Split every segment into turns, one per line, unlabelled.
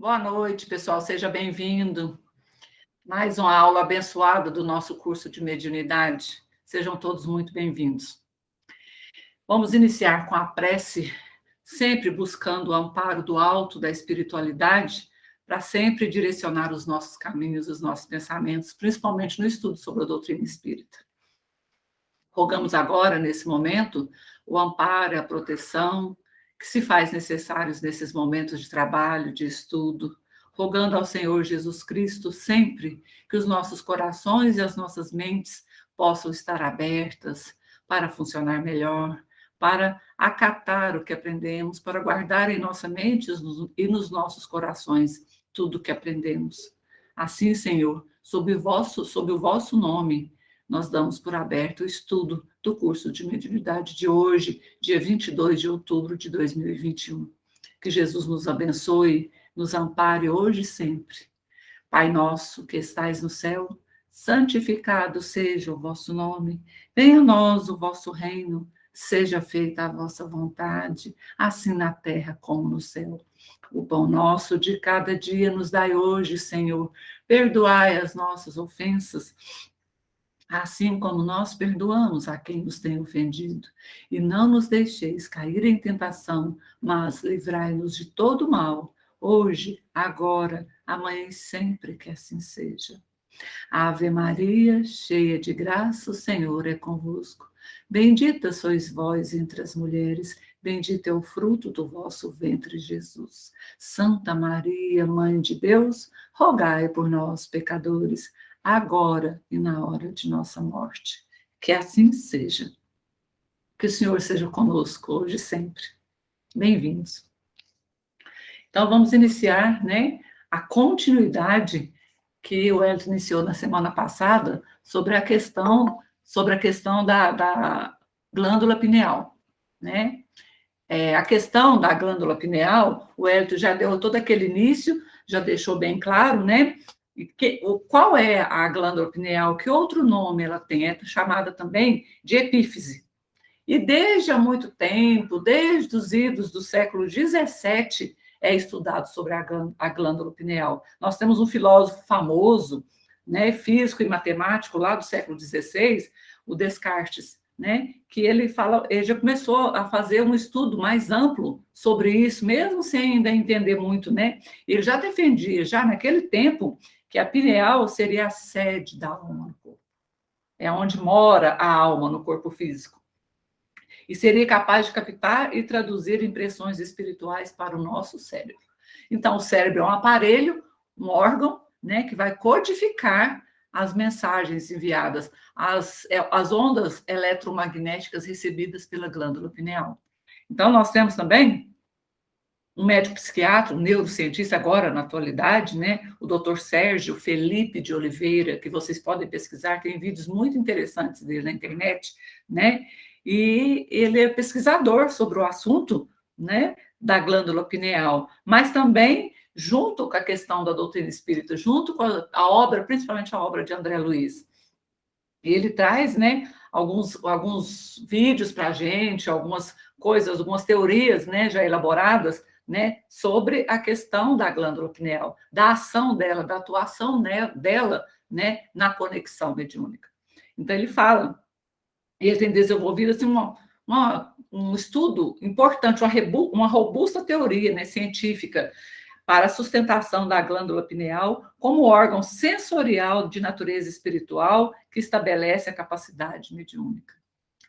Boa noite, pessoal. Seja bem-vindo. Mais uma aula abençoada do nosso curso de mediunidade. Sejam todos muito bem-vindos. Vamos iniciar com a prece, sempre buscando o amparo do alto da espiritualidade, para sempre direcionar os nossos caminhos, os nossos pensamentos, principalmente no estudo sobre a doutrina espírita. Rogamos agora, nesse momento, o amparo e a proteção que se faz necessários nesses momentos de trabalho, de estudo, rogando ao Senhor Jesus Cristo sempre que os nossos corações e as nossas mentes possam estar abertas para funcionar melhor, para acatar o que aprendemos, para guardar em nossa mente e nos nossos corações tudo o que aprendemos. Assim, Senhor, sob o vosso nome, nós damos por aberto o estudo do curso de mediunidade de hoje, dia 22 de outubro de 2021. Que Jesus nos abençoe, nos ampare hoje e sempre. Pai nosso que estais no céu, santificado seja o vosso nome. Venha a nós o vosso reino. Seja feita a vossa vontade, assim na terra como no céu. O pão nosso de cada dia nos dai hoje, Senhor. Perdoai as nossas ofensas, assim como nós perdoamos a quem nos tem ofendido. E não nos deixeis cair em tentação, mas livrai-nos de todo mal, hoje, agora, amanhã e sempre que assim seja. Ave Maria, cheia de graça, o Senhor é convosco. Bendita sois vós entre as mulheres, bendito é o fruto do vosso ventre, Jesus. Santa Maria, Mãe de Deus, rogai por nós, pecadores, agora e na hora de nossa morte. Que assim seja. Que o Senhor seja conosco hoje e sempre. Bem-vindos. Então, vamos iniciar, a continuidade que o Hélio iniciou na semana passada sobre a questão da glândula pineal, né? A questão da glândula pineal, o Hélio já deu todo aquele início, já deixou bem claro, né? Qual é a glândula pineal? Que outro nome ela tem? É chamada também de epífise. E desde há muito tempo, desde os idos do século XVII, é estudado sobre a glândula pineal. Nós temos um filósofo famoso, né, físico e matemático lá do século XVI, o Descartes, né, que ele já começou a fazer um estudo mais amplo sobre isso, mesmo sem ainda entender muito, né? Ele já defendia, já naquele tempo, que a pineal seria a sede da alma no corpo. É onde mora a alma no corpo físico. E seria capaz de captar e traduzir impressões espirituais para o nosso cérebro. Então, o cérebro é um aparelho, um órgão, né, que vai codificar as mensagens enviadas, as ondas eletromagnéticas recebidas pela glândula pineal. Então, nós temos também um médico psiquiatra, um neurocientista agora, na atualidade, né, o Dr. Sérgio Felipe de Oliveira, que vocês podem pesquisar, tem vídeos muito interessantes dele na internet, né, e ele é pesquisador sobre o assunto, né, da glândula pineal, mas também junto com a questão da doutrina espírita, junto com a obra, principalmente a obra de André Luiz. Ele traz, né, alguns vídeos para a gente, algumas coisas, algumas teorias, né, já elaboradas, né, sobre a questão da glândula pineal, da ação dela, da atuação dela, né, na conexão mediúnica. Então, ele fala, ele tem desenvolvido assim, um estudo importante, uma robusta teoria, né, científica, para a sustentação da glândula pineal como órgão sensorial de natureza espiritual que estabelece a capacidade mediúnica.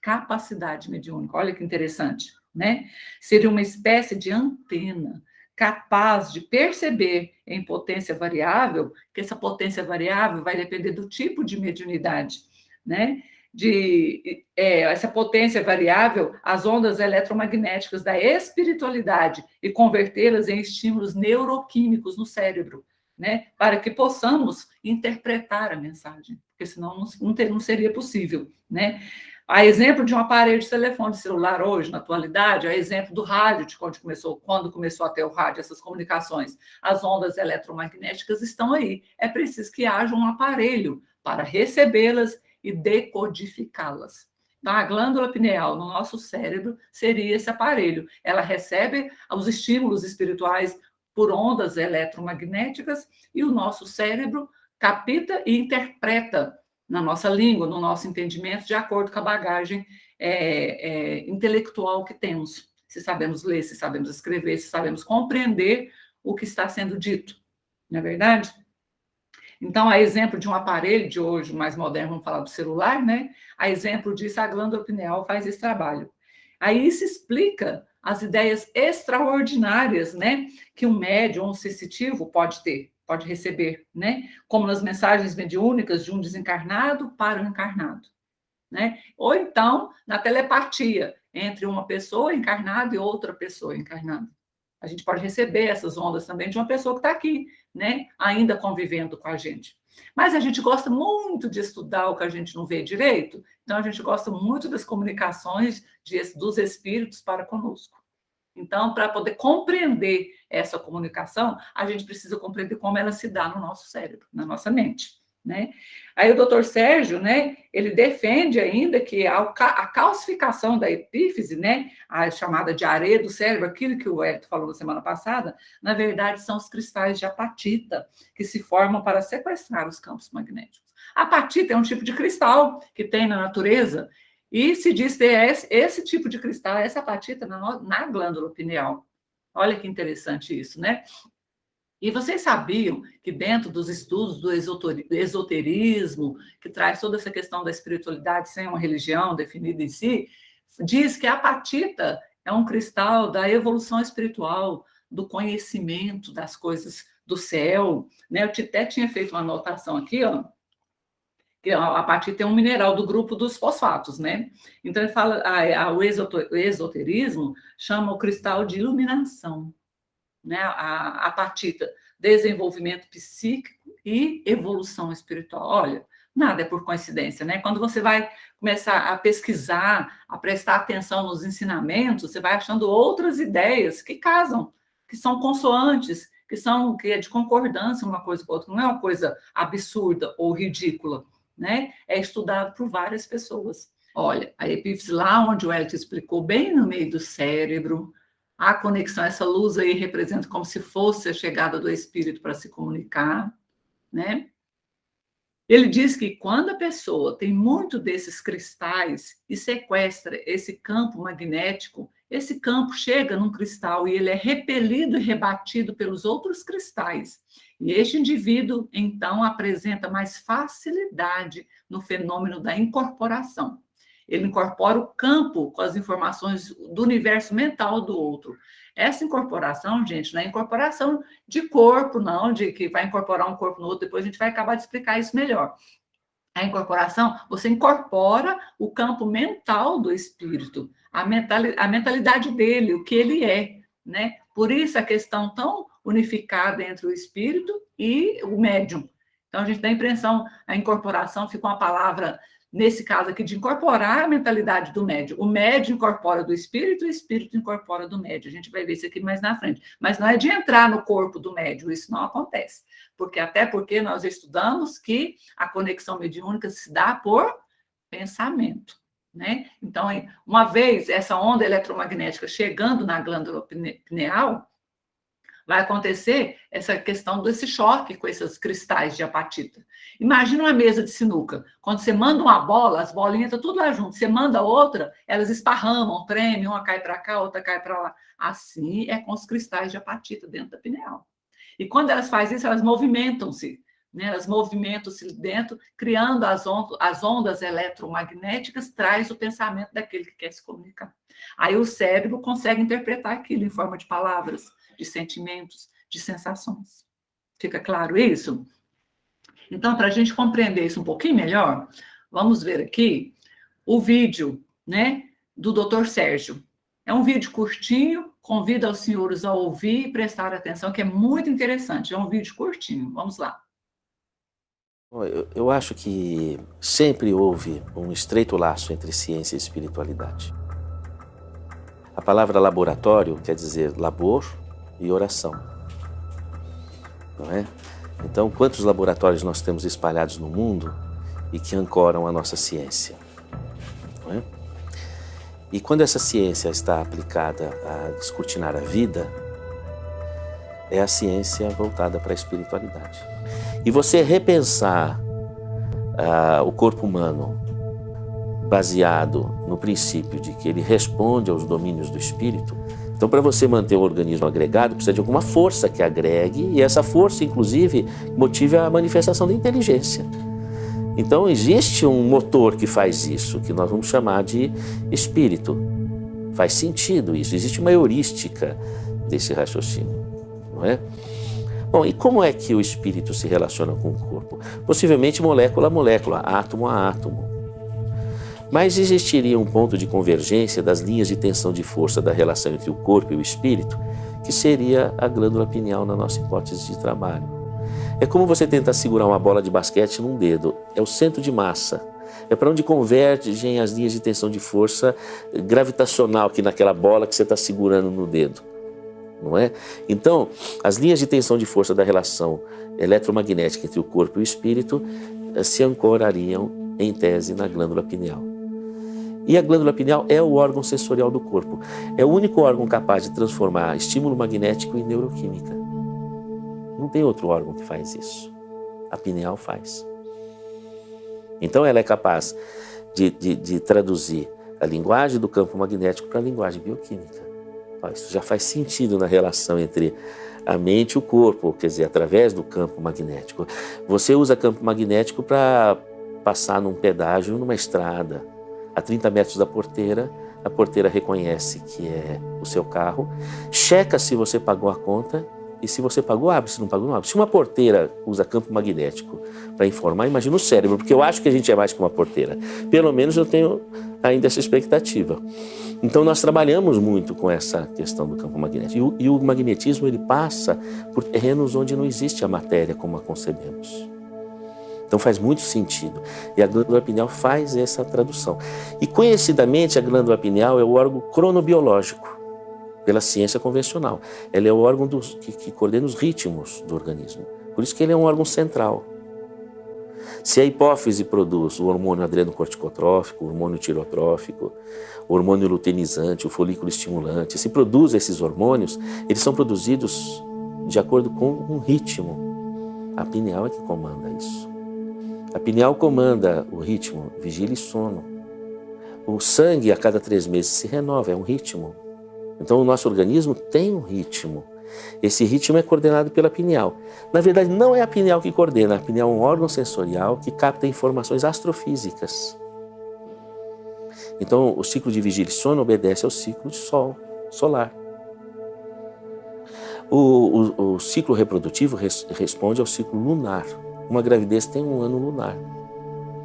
Capacidade mediúnica, olha que interessante, né? Seria uma espécie de antena capaz de perceber em potência variável, que essa potência variável vai depender do tipo de mediunidade, né? Essa potência variável, as ondas eletromagnéticas da espiritualidade e convertê-las em estímulos neuroquímicos no cérebro, né? Para que possamos interpretar a mensagem, porque senão não seria possível, né? A exemplo de um aparelho de telefone celular hoje, na atualidade, a exemplo do rádio, de quando começou a ter o rádio, essas comunicações, as ondas eletromagnéticas estão aí. É preciso que haja um aparelho para recebê-las e decodificá-las. Então, a glândula pineal no nosso cérebro seria esse aparelho. Ela recebe os estímulos espirituais por ondas eletromagnéticas e o nosso cérebro capta e interpreta na nossa língua, no nosso entendimento, de acordo com a bagagem intelectual que temos. Se sabemos ler, se sabemos escrever, se sabemos compreender o que está sendo dito. Não é verdade? Então, a exemplo de um aparelho de hoje, mais moderno, vamos falar do celular, né? A exemplo disso, a glândula pineal faz esse trabalho. Aí se explica as ideias extraordinárias, né, que um médium ou um sensitivo pode ter, pode receber, né? Como nas mensagens mediúnicas de um desencarnado para um encarnado, né? Ou então, na telepatia, entre uma pessoa encarnada e outra pessoa encarnada. A gente pode receber essas ondas também de uma pessoa que está aqui, né, ainda convivendo com a gente. Mas a gente gosta muito de estudar o que a gente não vê direito, então a gente gosta muito das comunicações dos espíritos para conosco. Então, para poder compreender essa comunicação, a gente precisa compreender como ela se dá no nosso cérebro, na nossa mente, né? Aí o doutor Sérgio, né, ele defende ainda que a calcificação da epífise, né, a chamada de areia do cérebro, aquilo que o Hélio falou na semana passada, na verdade são os cristais de apatita que se formam para sequestrar os campos magnéticos. A apatita é um tipo de cristal que tem na natureza e se diz ter esse tipo de cristal, essa apatita na glândula pineal. Olha que interessante isso, né? E vocês sabiam que dentro dos estudos do esoterismo, que traz toda essa questão da espiritualidade sem uma religião definida em si, diz que a apatita é um cristal da evolução espiritual, do conhecimento das coisas do céu, né? Eu até tinha feito uma anotação aqui, ó, que a apatita é um mineral do grupo dos fosfatos, né? Então ele fala, o esoterismo chama o cristal de iluminação, né? A apatita, desenvolvimento psíquico e evolução espiritual. Olha, nada é por coincidência, né? Quando você vai começar a pesquisar, a prestar atenção nos ensinamentos, você vai achando outras ideias que casam, que são consoantes, que é de concordância uma coisa com a outra, não é uma coisa absurda ou ridícula, né? É estudado por várias pessoas. Olha, a epífise lá onde o Hélio explicou, bem no meio do cérebro, a conexão, essa luz aí representa como se fosse a chegada do espírito para se comunicar, né? Ele diz que quando a pessoa tem muito desses cristais e sequestra esse campo magnético, esse campo chega num cristal e ele é repelido e rebatido pelos outros cristais. E este indivíduo, então, apresenta mais facilidade no fenômeno da incorporação. Ele incorpora o campo com as informações do universo mental do outro. Essa incorporação, gente, não é incorporação de corpo, não, de que vai incorporar um corpo no outro, depois a gente vai acabar de explicar isso melhor. A incorporação, você incorpora o campo mental do espírito, a mentalidade dele, o que ele é, né? Por isso a questão tão unificada entre o espírito e o médium. Então a gente dá a impressão, a incorporação fica uma palavra, nesse caso aqui, de incorporar a mentalidade do médium. O médium incorpora do espírito, o espírito incorpora do médium. A gente vai ver isso aqui mais na frente. Mas não é de entrar no corpo do médium, isso não acontece. Até porque nós estudamos que a conexão mediúnica se dá por pensamento, né? Então, uma vez essa onda eletromagnética chegando na glândula pineal, vai acontecer essa questão desse choque com esses cristais de apatita. Imagina uma mesa de sinuca. Quando você manda uma bola, as bolinhas estão tudo lá junto. Você manda outra, elas esparramam, tremem, uma cai para cá, outra cai para lá. Assim é com os cristais de apatita dentro da pineal. E quando elas fazem isso, elas movimentam-se, né? Elas movimentam-se dentro, criando as ondas eletromagnéticas, traz o pensamento daquele que quer se comunicar. Aí o cérebro consegue interpretar aquilo em forma de palavras, de sentimentos, de sensações. Fica claro isso? Então, para a gente compreender isso um pouquinho melhor, vamos ver aqui o vídeo, né, do Dr. Sérgio. É um vídeo curtinho, convido os senhores a ouvir e prestar atenção, que é muito interessante. É um vídeo curtinho. Vamos lá.
Eu acho que sempre houve um estreito laço entre ciência e espiritualidade. A palavra laboratório quer dizer labor e oração, não é? Então, quantos laboratórios nós temos espalhados no mundo e que ancoram a nossa ciência, não é? E quando essa ciência está aplicada a descortinar a vida, é a ciência voltada para a espiritualidade. E você repensar o corpo humano baseado no princípio de que ele responde aos domínios do espírito. Então, para você manter o organismo agregado, precisa de alguma força que agregue, e essa força, inclusive, motive a manifestação da inteligência. Então, existe um motor que faz isso, que nós vamos chamar de espírito. Faz sentido isso, existe uma heurística desse raciocínio, não é? Bom, e como é que o espírito se relaciona com o corpo? Possivelmente molécula a molécula, átomo a átomo. Mas existiria um ponto de convergência das linhas de tensão de força da relação entre o corpo e o espírito, que seria a glândula pineal na nossa hipótese de trabalho. É como você tentar segurar uma bola de basquete num dedo, é o centro de massa. É para onde convergem as linhas de tensão de força gravitacional aqui naquela bola que você está segurando no dedo, não é? Então, as linhas de tensão de força da relação eletromagnética entre o corpo e o espírito se ancorariam, em tese, na glândula pineal. E a glândula pineal é o órgão sensorial do corpo. É o único órgão capaz de transformar estímulo magnético em neuroquímica. Não tem outro órgão que faz isso. A pineal faz. Então ela é capaz de traduzir a linguagem do campo magnético para a linguagem bioquímica. Isso já faz sentido na relação entre a mente e o corpo, quer dizer, através do campo magnético. Você usa campo magnético para passar num pedágio, numa estrada, a 30 metros da porteira, a porteira reconhece que é o seu carro, checa se você pagou a conta, e se você pagou, abre, se não pagou, não abre. Se uma porteira usa campo magnético para informar, imagina o cérebro, porque eu acho que a gente é mais que uma porteira. Pelo menos eu tenho ainda essa expectativa. Então nós trabalhamos muito com essa questão do campo magnético. E o magnetismo ele passa por terrenos onde não existe a matéria como a concebemos. Então faz muito sentido. E a glândula pineal faz essa tradução. E conhecidamente a glândula pineal é o órgão cronobiológico, pela ciência convencional. Ela é o órgão que coordena os ritmos do organismo. Por isso que ele é um órgão central. Se a hipófise produz o hormônio adrenocorticotrófico, o hormônio tirotrófico, o hormônio luteinizante, o folículo estimulante, se produz esses hormônios, eles são produzidos de acordo com um ritmo. A pineal é que comanda isso. A pineal comanda o ritmo, vigília e sono. O sangue a cada 3 meses se renova, é um ritmo. Então o nosso organismo tem um ritmo. Esse ritmo é coordenado pela pineal. Na verdade, não é a pineal que coordena, a pineal é um órgão sensorial que capta informações astrofísicas. Então o ciclo de vigília e sono obedece ao ciclo de sol, solar. O ciclo reprodutivo responde ao ciclo lunar. Uma gravidez tem um ano lunar,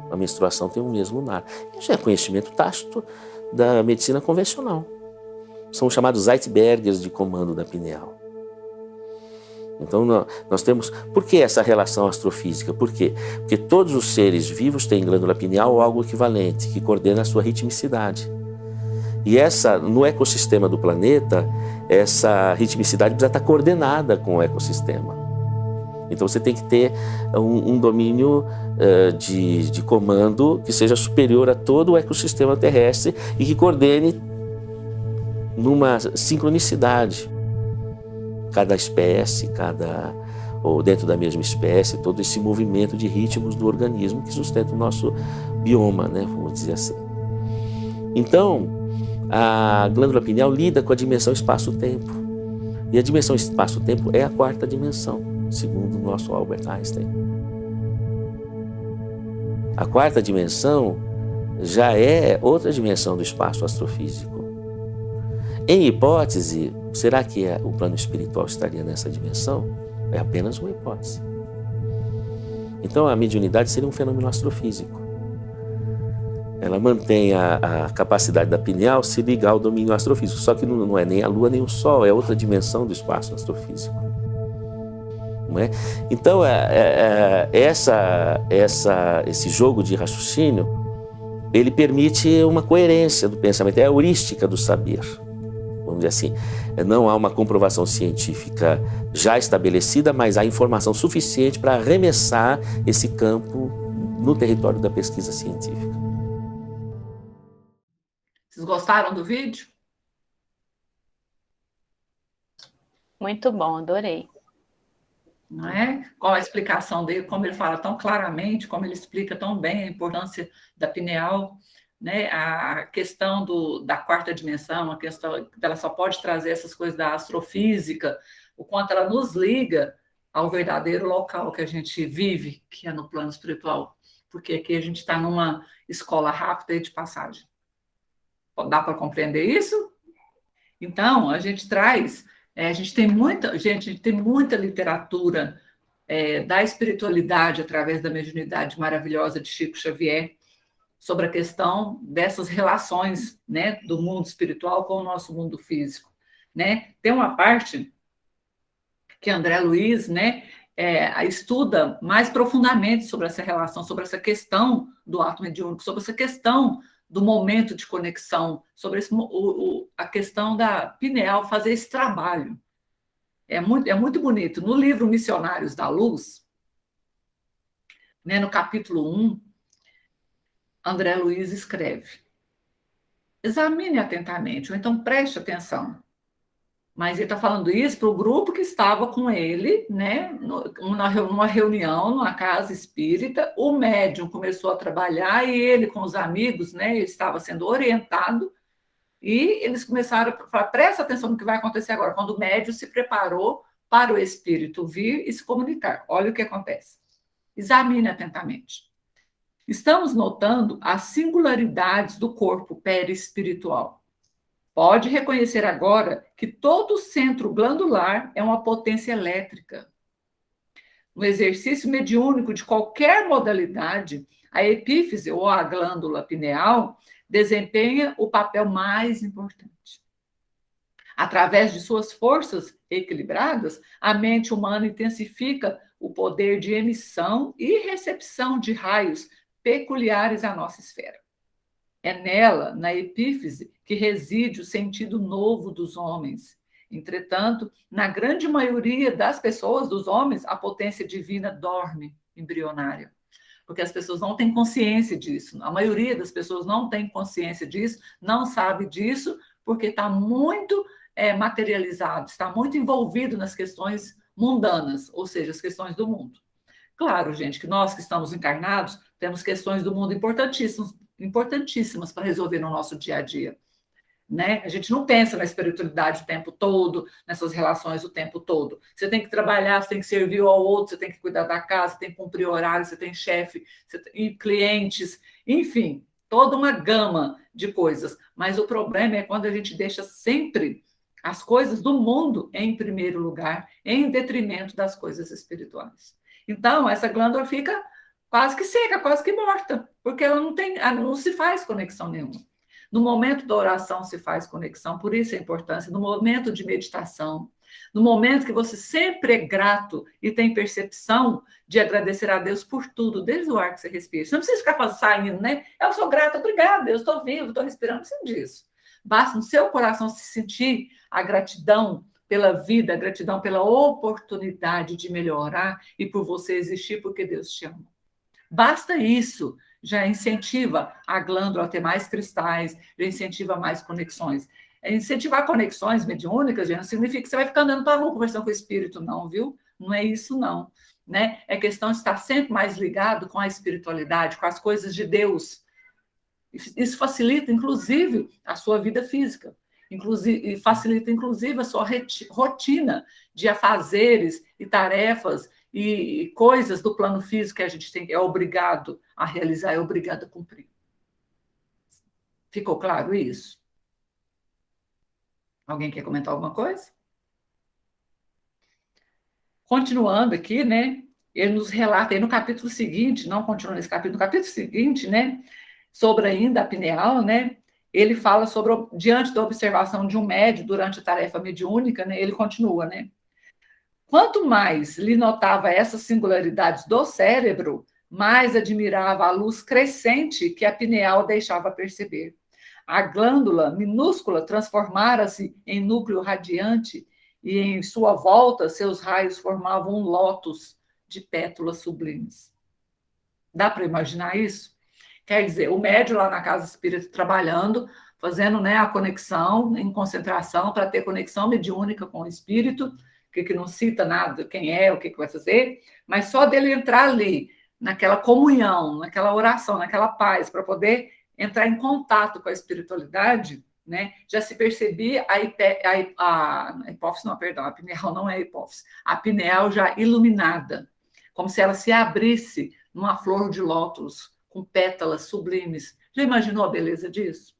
a menstruação tem um mês lunar. Isso é conhecimento tácito da medicina convencional. São chamados icebergs de comando da pineal. Então nós temos... Por que essa relação astrofísica? Por quê? Porque todos os seres vivos têm glândula pineal ou algo equivalente, que coordena a sua ritmicidade. E no ecossistema do planeta, essa ritmicidade precisa estar coordenada com o ecossistema. Então você tem que ter um domínio de comando que seja superior a todo o ecossistema terrestre e que coordene numa sincronicidade cada espécie, ou dentro da mesma espécie, todo esse movimento de ritmos do organismo que sustenta o nosso bioma, né, vamos dizer assim. Então, a glândula pineal lida com a dimensão espaço-tempo. E a dimensão espaço-tempo é a 4ª dimensão, segundo o nosso Albert Einstein. A 4ª dimensão já é outra dimensão do espaço astrofísico. Em hipótese, será que o plano espiritual estaria nessa dimensão? É apenas uma hipótese. Então a mediunidade seria um fenômeno astrofísico. Ela mantém a capacidade da pineal se ligar ao domínio astrofísico, só que não é nem a Lua nem o Sol, é outra dimensão do espaço astrofísico. Não é? Então esse jogo de raciocínio, ele permite uma coerência do pensamento, é a heurística do saber. Vamos dizer assim, não há uma comprovação científica já estabelecida, mas há informação suficiente para arremessar esse campo no território da pesquisa científica.
Vocês gostaram do vídeo?
Muito bom, adorei.
não é? Qual a explicação dele, como ele fala tão claramente, como ele explica tão bem a importância da pineal, né? A questão da quarta dimensão, a questão que ela só pode trazer essas coisas da astrofísica, o quanto ela nos liga ao verdadeiro local que a gente vive, que é no plano espiritual, porque aqui a gente está numa escola rápida e de passagem. Dá para compreender isso? Então, a gente traz, a gente tem muita literatura da espiritualidade através da mediunidade maravilhosa de Chico Xavier, sobre a questão dessas relações, né, do mundo espiritual com o nosso mundo físico, né? Tem uma parte que André Luiz, né, estuda mais profundamente sobre essa relação, sobre essa questão do ato mediúnico, sobre essa questão do momento de conexão, sobre a questão da pineal fazer esse trabalho. É muito bonito. No livro Missionários da Luz, né, no capítulo 1, André Luiz escreve: examine atentamente, ou então preste atenção. Mas ele está falando isso para o grupo que estava com ele, né, numa reunião, numa casa espírita. O médium começou a trabalhar e ele, com os amigos, né, ele estava sendo orientado. E eles começaram a falar: presta atenção no que vai acontecer agora, quando o médium se preparou para o espírito vir e se comunicar. Olha o que acontece. Examine atentamente. Estamos notando as singularidades do corpo perispiritual. Pode reconhecer agora que todo centro glandular é uma potência elétrica. No exercício mediúnico de qualquer modalidade, a epífise ou a glândula pineal desempenha o papel mais importante. Através de suas forças equilibradas, a mente humana intensifica o poder de emissão e recepção de raios peculiares à nossa esfera. É nela, na epífise, que reside o sentido novo dos homens. Entretanto, na grande maioria das pessoas, dos homens, a potência divina dorme embrionária, porque as pessoas não têm consciência disso. A maioria das pessoas não tem consciência disso, não sabe disso, porque está muito materializado, está muito envolvido nas questões mundanas, ou seja, as questões do mundo. Claro, gente, que nós que estamos encarnados temos questões do mundo importantíssimas para resolver no nosso dia a dia. Né? A gente não pensa na espiritualidade o tempo todo, nessas relações o tempo todo. Você tem que trabalhar, você tem que servir ao outro, você tem que cuidar da casa, você tem que cumprir horário, você tem chefe, clientes, enfim, toda uma gama de coisas. Mas o problema é quando a gente deixa sempre as coisas do mundo em primeiro lugar, em detrimento das coisas espirituais. Então, essa glândula fica quase que seca, quase que morta, porque ela não se faz conexão nenhuma. No momento da oração se faz conexão, por isso a importância. No momento de meditação, no momento que você sempre é grato e tem percepção de agradecer a Deus por tudo, desde o ar que você respira. Você não precisa ficar saindo, né? Eu sou grata, obrigada, Deus, estou vivo, estou respirando, não precisa disso. Basta no seu coração se sentir a gratidão pela vida, a gratidão pela oportunidade de melhorar e por você existir, porque Deus te ama. Basta isso, já incentiva a glândula a ter mais cristais, já incentiva mais conexões. Incentivar conexões mediúnicas, já não significa que você vai ficar andando para a rua conversando com o espírito, não, viu? Não é isso, não. Né? É questão de estar sempre mais ligado com a espiritualidade, com as coisas de Deus. Isso facilita, inclusive, a sua vida física. E facilita, inclusive, a sua rotina de afazeres e tarefas e coisas do plano físico que a gente é obrigado a realizar, é obrigado a cumprir. Ficou claro isso? Alguém quer comentar alguma coisa? Continuando aqui, né? Ele nos relata aí no capítulo seguinte, não continua nesse capítulo, no capítulo seguinte, né? Sobre ainda a pineal, né? Ele fala sobre, diante da observação de um médium durante a tarefa mediúnica, né? Ele continua, né? Quanto mais lhe notava essas singularidades do cérebro, mais admirava a luz crescente que a pineal deixava perceber. A glândula minúscula transformara-se em núcleo radiante e em sua volta seus raios formavam um lótus de pétalas sublimes. Dá para imaginar isso? Quer dizer, o médium lá na casa espírita trabalhando, fazendo, né, a conexão em concentração para ter conexão mediúnica com o espírito, porque não cita nada, quem é, o que vai fazer, mas só dele entrar ali, naquela comunhão, naquela oração, naquela paz, para poder entrar em contato com a espiritualidade, né? Já se percebia a hipófise, não, perdão, a pineal não é a hipófise, a pineal já iluminada, como se ela se abrisse numa flor de lótus, com pétalas sublimes. Já imaginou a beleza disso?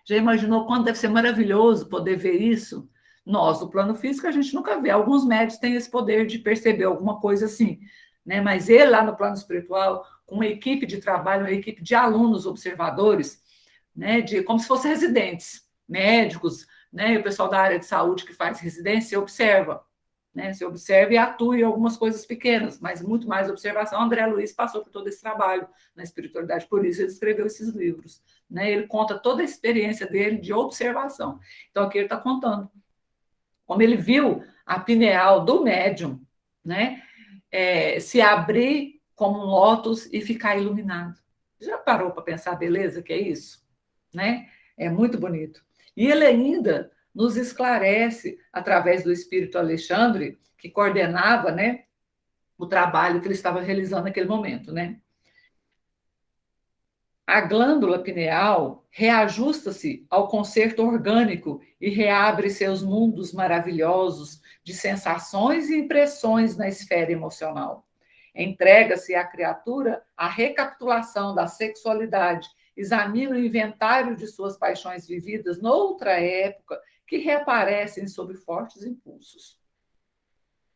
Já imaginou quanto deve ser maravilhoso poder ver isso? Nós, do plano físico, a gente nunca vê. Alguns médios têm esse poder de perceber alguma coisa assim, né? Mas ele, lá no plano espiritual, com uma equipe de trabalho, uma equipe de alunos observadores, né? Como se fossem residentes, médicos, né? E o pessoal da área de saúde que faz residência observa. Né? Você observa e atua em algumas coisas pequenas, mas muito mais observação. André Luiz passou por todo esse trabalho na espiritualidade, por isso ele escreveu esses livros. Né? Ele conta toda a experiência dele de observação. Então, aqui ele está contando como ele viu a pineal do médium, né, se abrir como um lótus e ficar iluminado. Já parou para pensar a beleza que é isso? Né? É muito bonito. E ele ainda nos esclarece, através do espírito Alexandre, que coordenava, né, o trabalho que ele estava realizando naquele momento. Né? A glândula pineal reajusta-se ao concerto orgânico e reabre seus mundos maravilhosos de sensações e impressões na esfera emocional. Entrega-se à criatura a recapitulação da sexualidade, examina o inventário de suas paixões vividas noutra época que reaparecem sob fortes impulsos.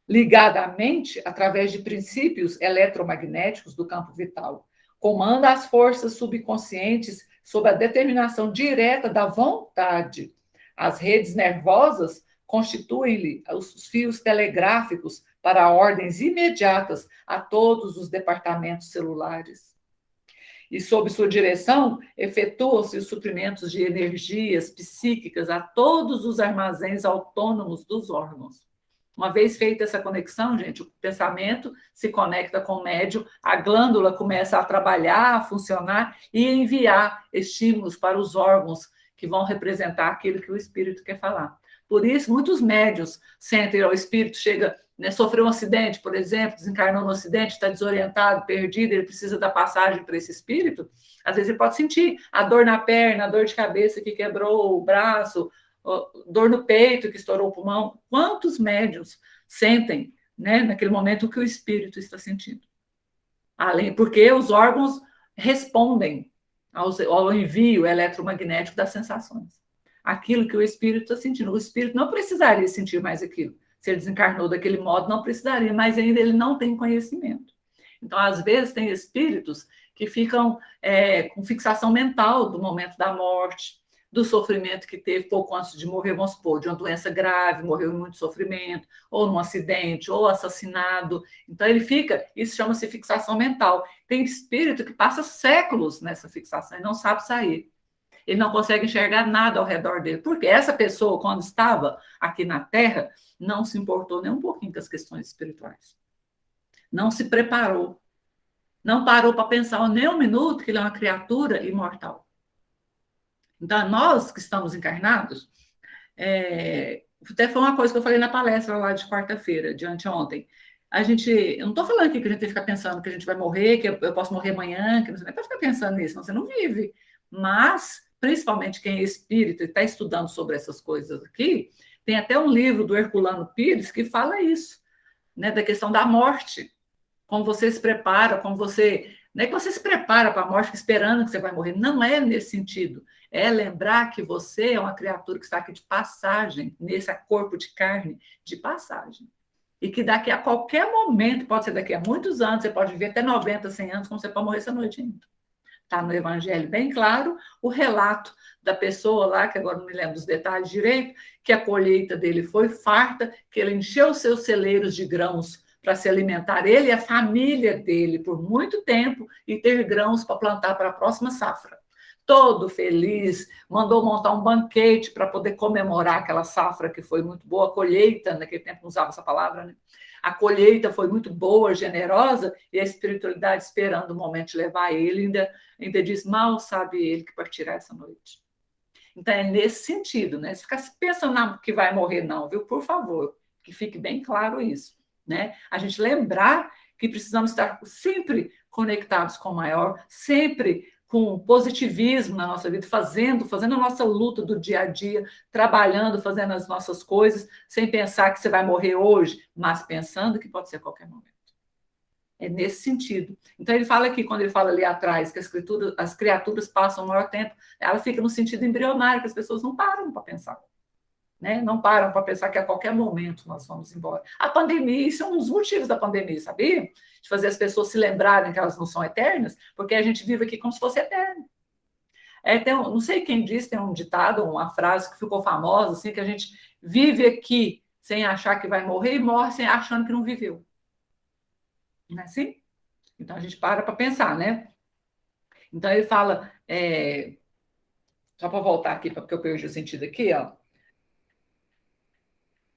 Ligada à mente, através de princípios eletromagnéticos do campo vital, comanda as forças subconscientes sob a determinação direta da vontade. As redes nervosas constituem-lhe os fios telegráficos para ordens imediatas a todos os departamentos celulares. E, sob sua direção, efetuam-se os suprimentos de energias psíquicas a todos os armazéns autônomos dos órgãos. Uma vez feita essa conexão, gente, o pensamento se conecta com o médium, a glândula começa a trabalhar, a funcionar e enviar estímulos para os órgãos que vão representar aquilo que o espírito quer falar. Por isso, muitos médiuns sentem o espírito, chega, né, sofreu um acidente, por exemplo, desencarnou no acidente, está desorientado, perdido, ele precisa da passagem para esse espírito. Às vezes ele pode sentir a dor na perna, a dor de cabeça que quebrou o braço, dor no peito que estourou o pulmão. Quantos médiuns sentem, né, naquele momento o que o espírito está sentindo? Além, porque os órgãos respondem ao envio eletromagnético das sensações. Aquilo que o espírito está sentindo. O espírito não precisaria sentir mais aquilo. Se ele desencarnou daquele modo, não precisaria, mas ainda ele não tem conhecimento. Então, às vezes, tem espíritos que ficam com fixação mental do momento da morte, do sofrimento que teve pouco antes de morrer, vamos supor, de uma doença grave, morreu em muito sofrimento, ou num acidente, ou assassinado. Então, ele fica, isso chama-se fixação mental. Tem espírito que passa séculos nessa fixação e não sabe sair. Ele não consegue enxergar nada ao redor dele, porque essa pessoa, quando estava aqui na Terra, não se importou nem um pouquinho com as questões espirituais. Não se preparou. Não parou para pensar nem um minuto que ele é uma criatura imortal. Então, nós que estamos encarnados, até foi uma coisa que eu falei na palestra lá de quarta-feira, de anteontem. Eu não estou falando aqui que a gente tem que ficar pensando que a gente vai morrer, que eu posso morrer amanhã, que não sei nem para ficar pensando nisso, senão você não vive. Mas, principalmente quem é espírita e está estudando sobre essas coisas aqui, tem até um livro do Herculano Pires que fala isso, né, da questão da morte. Como você se prepara, como você... Não é que você se prepara para a morte esperando que você vai morrer. Não é nesse sentido. É lembrar que você é uma criatura que está aqui de passagem, nesse corpo de carne de passagem. E que daqui a qualquer momento, pode ser daqui a muitos anos, você pode viver até 90, 100 anos, como você pode morrer essa noite ainda. Está no Evangelho bem claro o relato da pessoa lá, que agora não me lembro dos detalhes direito, que a colheita dele foi farta, que ele encheu os seus celeiros de grãos para se alimentar ele e a família dele por muito tempo e ter grãos para plantar para a próxima safra. Todo feliz, mandou montar um banquete para poder comemorar aquela safra que foi muito boa, a colheita, naquele tempo não usava essa palavra, né? A colheita foi muito boa, generosa, e a espiritualidade esperando o momento de levar ele, ainda diz, mal sabe ele que partirá essa noite. Então é nesse sentido, né? Se ficar pensando que vai morrer, não, viu? Por favor. Que fique bem claro isso, né? A gente lembrar que precisamos estar sempre conectados com o maior, sempre com positivismo na nossa vida, fazendo a nossa luta do dia a dia, trabalhando, fazendo as nossas coisas, sem pensar que você vai morrer hoje, mas pensando que pode ser a qualquer momento. É nesse sentido. Então, ele fala aqui, quando ele fala ali atrás, que as criaturas passam o maior tempo, ela fica no sentido embrionário, que as pessoas não param para pensar. Né? Não param para pensar que a qualquer momento nós vamos embora. A pandemia, isso é um dos motivos da pandemia, sabia? De fazer as pessoas se lembrarem que elas não são eternas, porque a gente vive aqui como se fosse eterno. Não sei quem disse, tem um ditado, uma frase que ficou famosa, assim, que a gente vive aqui sem achar que vai morrer e morre sem achando que não viveu. Não é assim? Então a gente para pensar, né? Então ele fala, só para voltar aqui, porque eu perdi o sentido aqui, ó.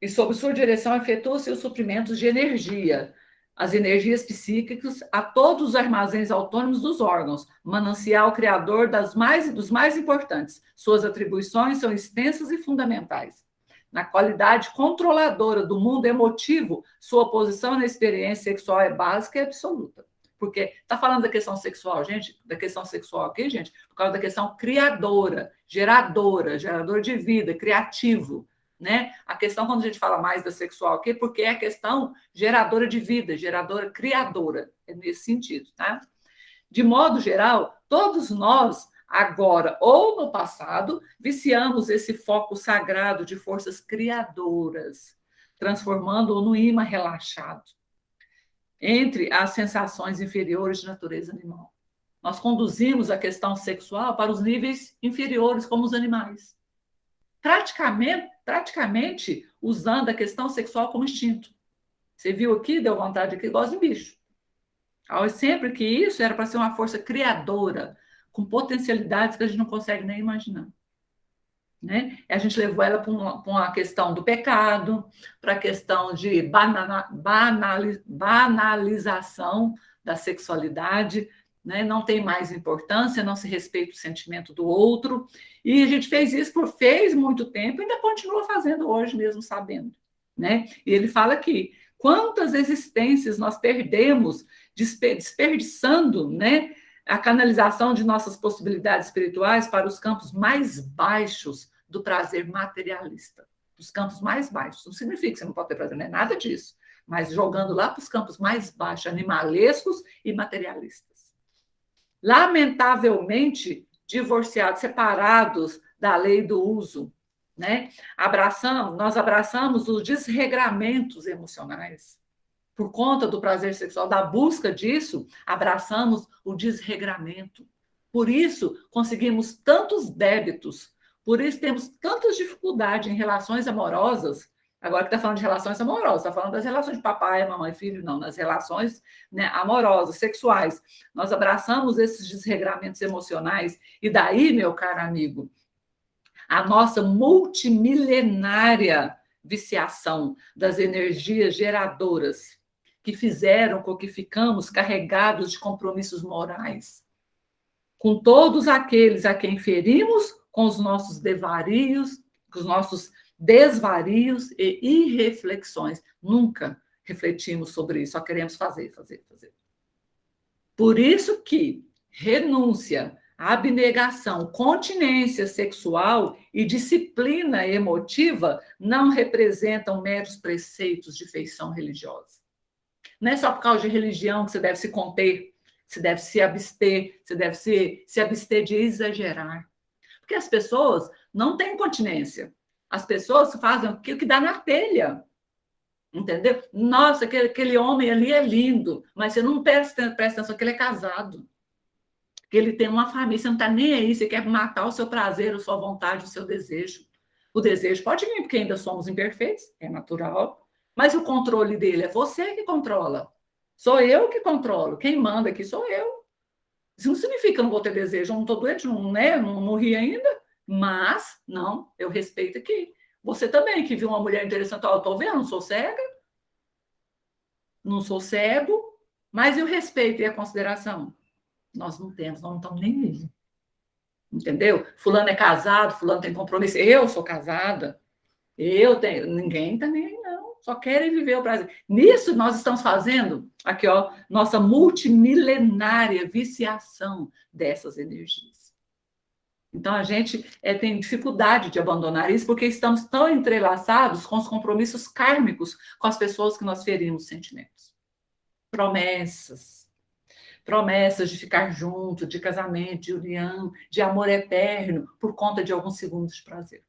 E sob sua direção efetua-se os suprimentos de energia, as energias psíquicas a todos os armazéns autônomos dos órgãos, manancial criador dos mais importantes. Suas atribuições são extensas e fundamentais. Na qualidade controladora do mundo emotivo, sua posição na experiência sexual é básica e absoluta. Porque está falando da questão sexual, gente, da questão sexual aqui, gente, por causa da questão criadora, gerador de vida, criativo. Né? A questão, quando a gente fala mais da sexual aqui, porque é a questão geradora de vida, geradora, criadora, é nesse sentido. Tá? De modo geral, todos nós, agora ou no passado, viciamos esse foco sagrado de forças criadoras, transformando-o no imã relaxado, entre as sensações inferiores de natureza animal. Nós conduzimos a questão sexual para os níveis inferiores, como os animais. Praticamente usando a questão sexual como instinto. Você viu aqui, deu vontade aqui, gosta de bicho. Sempre que isso era para ser uma força criadora, com potencialidades que a gente não consegue nem imaginar. Né? E a gente levou ela para uma questão do pecado, para a questão de banalização da sexualidade, né? Não tem mais importância, não se respeita o sentimento do outro, e a gente fez isso fez muito tempo e ainda continua fazendo hoje mesmo sabendo. Né? E ele fala aqui, quantas existências nós perdemos desperdiçando, né, a canalização de nossas possibilidades espirituais para os campos mais baixos do prazer materialista. Os campos mais baixos. Não significa que você não pode ter prazer, não é nada disso. Mas jogando lá para os campos mais baixos, animalescos e materialistas. Lamentavelmente, divorciados, separados da lei do uso. Né? Nós abraçamos os desregramentos emocionais. Por conta do prazer sexual, da busca disso, abraçamos o desregramento. Por isso, conseguimos tantos débitos, por isso temos tantas dificuldades em relações amorosas. Agora que está falando de relações amorosas, está falando das relações de papai, mamãe, filho, não, nas relações, né, amorosas, sexuais. Nós abraçamos esses desregramentos emocionais, e daí, meu caro amigo, a nossa multimilenária viciação das energias geradoras que fizeram com que ficamos carregados de compromissos morais, com todos aqueles a quem ferimos com os nossos desvarios e irreflexões. Nunca refletimos sobre isso, só queremos fazer. Por isso que renúncia, abnegação, continência sexual e disciplina emotiva não representam meros preceitos de feição religiosa. Não é só por causa de religião que você deve se conter, você deve se abster, você deve se abster de exagerar. Porque as pessoas não têm continência. As pessoas fazem aquilo que dá na telha. Entendeu? Nossa, aquele homem ali é lindo, mas você não presta atenção que ele é casado. Que ele tem uma família, você não está nem aí, você quer matar o seu prazer, a sua vontade, o seu desejo. O desejo pode vir, porque ainda somos imperfeitos, é natural, mas o controle dele é você que controla. Sou eu que controlo. Quem manda aqui sou eu. Isso não significa que eu não vou ter desejo, eu não estou doente, não morri ainda, mas, não, eu respeito aqui. Você também, que viu uma mulher interessante, eu estou vendo, não sou cega, não sou cego, mas eu respeito e a consideração. Nós não temos, nós não estamos nem aí. Entendeu? Fulano é casado, fulano tem compromisso, eu sou casada, ninguém está nem aí, não. Só querem viver o prazer. Nisso nós estamos fazendo, aqui, ó, nossa multimilenária viciação dessas energias. Então, a gente tem dificuldade de abandonar isso, porque estamos tão entrelaçados com os compromissos kármicos com as pessoas que nós ferimos sentimentos. Promessas de ficar junto, de casamento, de união, de amor eterno, por conta de alguns segundos de prazer.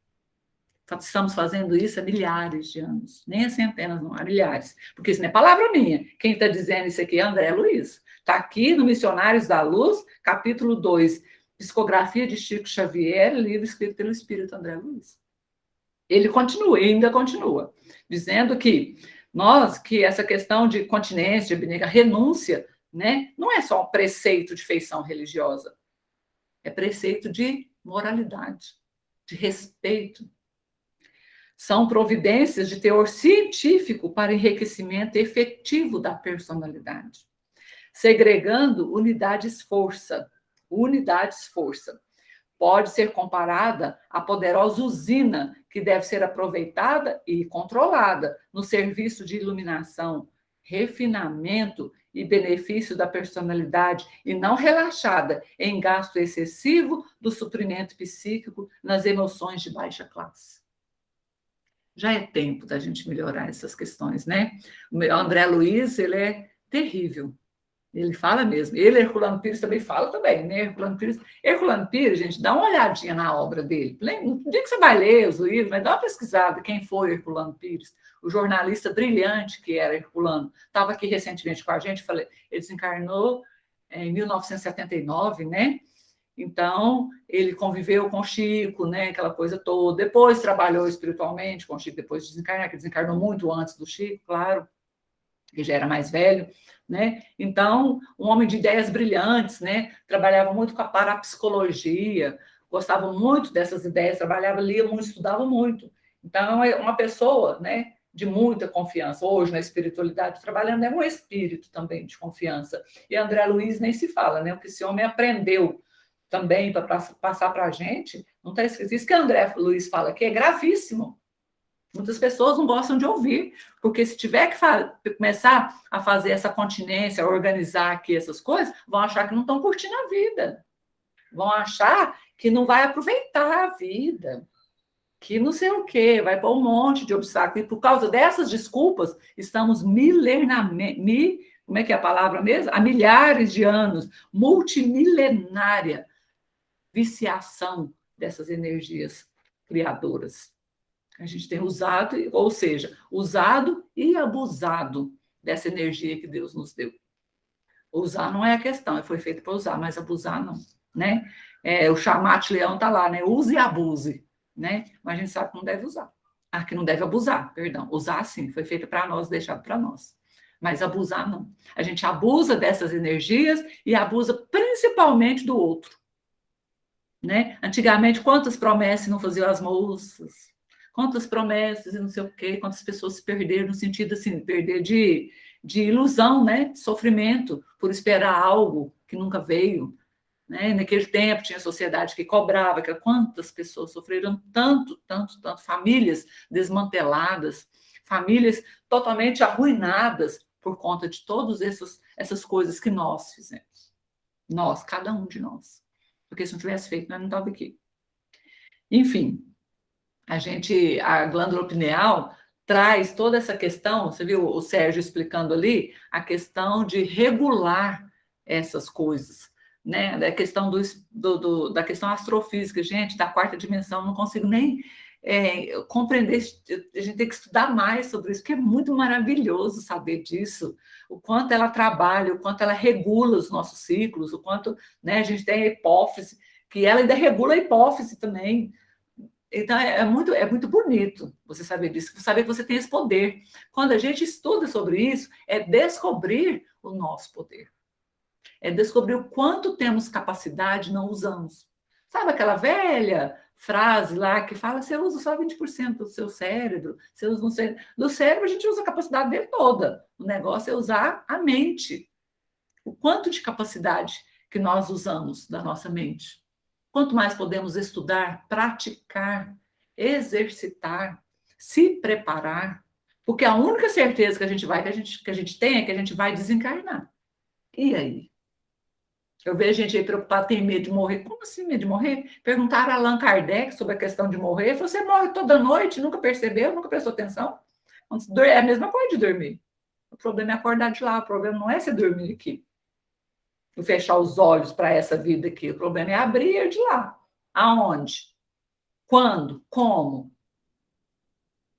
Estamos fazendo isso há milhares de anos, nem há centenas, não, há milhares. Porque isso não é palavra minha. Quem está dizendo isso aqui é André Luiz. Está aqui no Missionários da Luz, capítulo 2, Psicografia de Chico Xavier, livro escrito pelo Espírito André Luiz. Ele continua, ainda continua, dizendo que essa questão de continência, de abnegação, renúncia, né, não é só um preceito de feição religiosa, é preceito de moralidade, de respeito. São providências de teor científico para enriquecimento efetivo da personalidade, segregando unidades-força. Unidades-força. Pode ser comparada à poderosa usina que deve ser aproveitada e controlada no serviço de iluminação, refinamento e benefício da personalidade, e não relaxada em gasto excessivo do suprimento psíquico nas emoções de baixa classe. Já é tempo da gente melhorar essas questões, né? O André Luiz, ele é terrível. Ele fala mesmo. Ele, Herculano Pires, também fala também, né? Herculano Pires, gente, dá uma olhadinha na obra dele. Um dia que você vai ler os livros, mas dá uma pesquisada quem foi Herculano Pires, o jornalista brilhante que era Herculano. Estava aqui recentemente com a gente, ele desencarnou em 1979, né? Então, ele conviveu com Chico, né, aquela coisa toda. Depois trabalhou espiritualmente com Chico, depois de desencarnar, que desencarnou muito antes do Chico, claro, que já era mais velho, né? Então, um homem de ideias brilhantes, né? Trabalhava muito com a parapsicologia, gostava muito dessas ideias, lia muito, estudava muito. Então, é uma pessoa, né, de muita confiança. Hoje, na espiritualidade, trabalhando é um espírito também de confiança. E André Luiz nem se fala, né? O que esse homem aprendeu também para passar para a gente, não está escrito. Isso que André Luiz fala aqui é gravíssimo. Muitas pessoas não gostam de ouvir, porque se tiver que começar a fazer essa continência, a organizar aqui essas coisas, vão achar que não estão curtindo a vida. Vão achar que não vai aproveitar a vida, que não sei o quê, vai pôr um monte de obstáculos. E por causa dessas desculpas, estamos milenarmente, como é que é a palavra mesmo? Há milhares de anos, multimilenária viciação dessas energias criadoras. A gente tem usado, ou seja, usado e abusado dessa energia que Deus nos deu. Usar não é a questão, foi feito para usar, mas abusar não, né? O chamate leão está lá, né? Use e abuse, né? Mas a gente sabe que não deve usar. Que não deve abusar, perdão. Usar sim, foi feito para nós, deixado para nós. Mas abusar não. A gente abusa dessas energias e abusa principalmente do outro. Né? Antigamente, quantas promessas não faziam as moças? Quantas promessas e não sei o quê, quantas pessoas se perderam no sentido assim, perder de ilusão, né? De sofrimento, por esperar algo que nunca veio. Né? Naquele tempo tinha sociedade que cobrava, quantas pessoas sofreram tanto, famílias desmanteladas, famílias totalmente arruinadas por conta de todas essas coisas que nós fizemos. Nós, cada um de nós. Porque se não tivesse feito, nós não estávamos aqui. Enfim, a glândula pineal traz toda essa questão, você viu o Sérgio explicando ali, a questão de regular essas coisas, né? Da questão da questão astrofísica, gente, da quarta dimensão, não consigo nem compreender, a gente tem que estudar mais sobre isso, porque é muito maravilhoso saber disso, o quanto ela trabalha, o quanto ela regula os nossos ciclos, o quanto, né, a gente tem a hipófise, que ela ainda regula a hipófise também. Então, é muito bonito você saber disso, saber que você tem esse poder. Quando a gente estuda sobre isso, é descobrir o nosso poder. É descobrir o quanto temos capacidade e não usamos. Sabe aquela velha frase lá que fala, você usa só 20% do seu cérebro, você usa do cérebro, a gente usa a capacidade dele toda. O negócio é usar a mente. O quanto de capacidade que nós usamos da nossa mente. Quanto mais podemos estudar, praticar, exercitar, se preparar, Porque a única certeza que a gente tem é que a gente vai desencarnar. E aí? Eu vejo gente aí preocupada, tem medo de morrer. Como assim medo de morrer? Perguntaram a Allan Kardec sobre a questão de morrer. Ele falou, você morre toda noite, nunca percebeu, nunca prestou atenção? É a mesma coisa de dormir. O problema é acordar de lá, o problema não é você dormir aqui. E fechar os olhos para essa vida aqui. O problema é abrir de lá. Aonde? Quando? Como?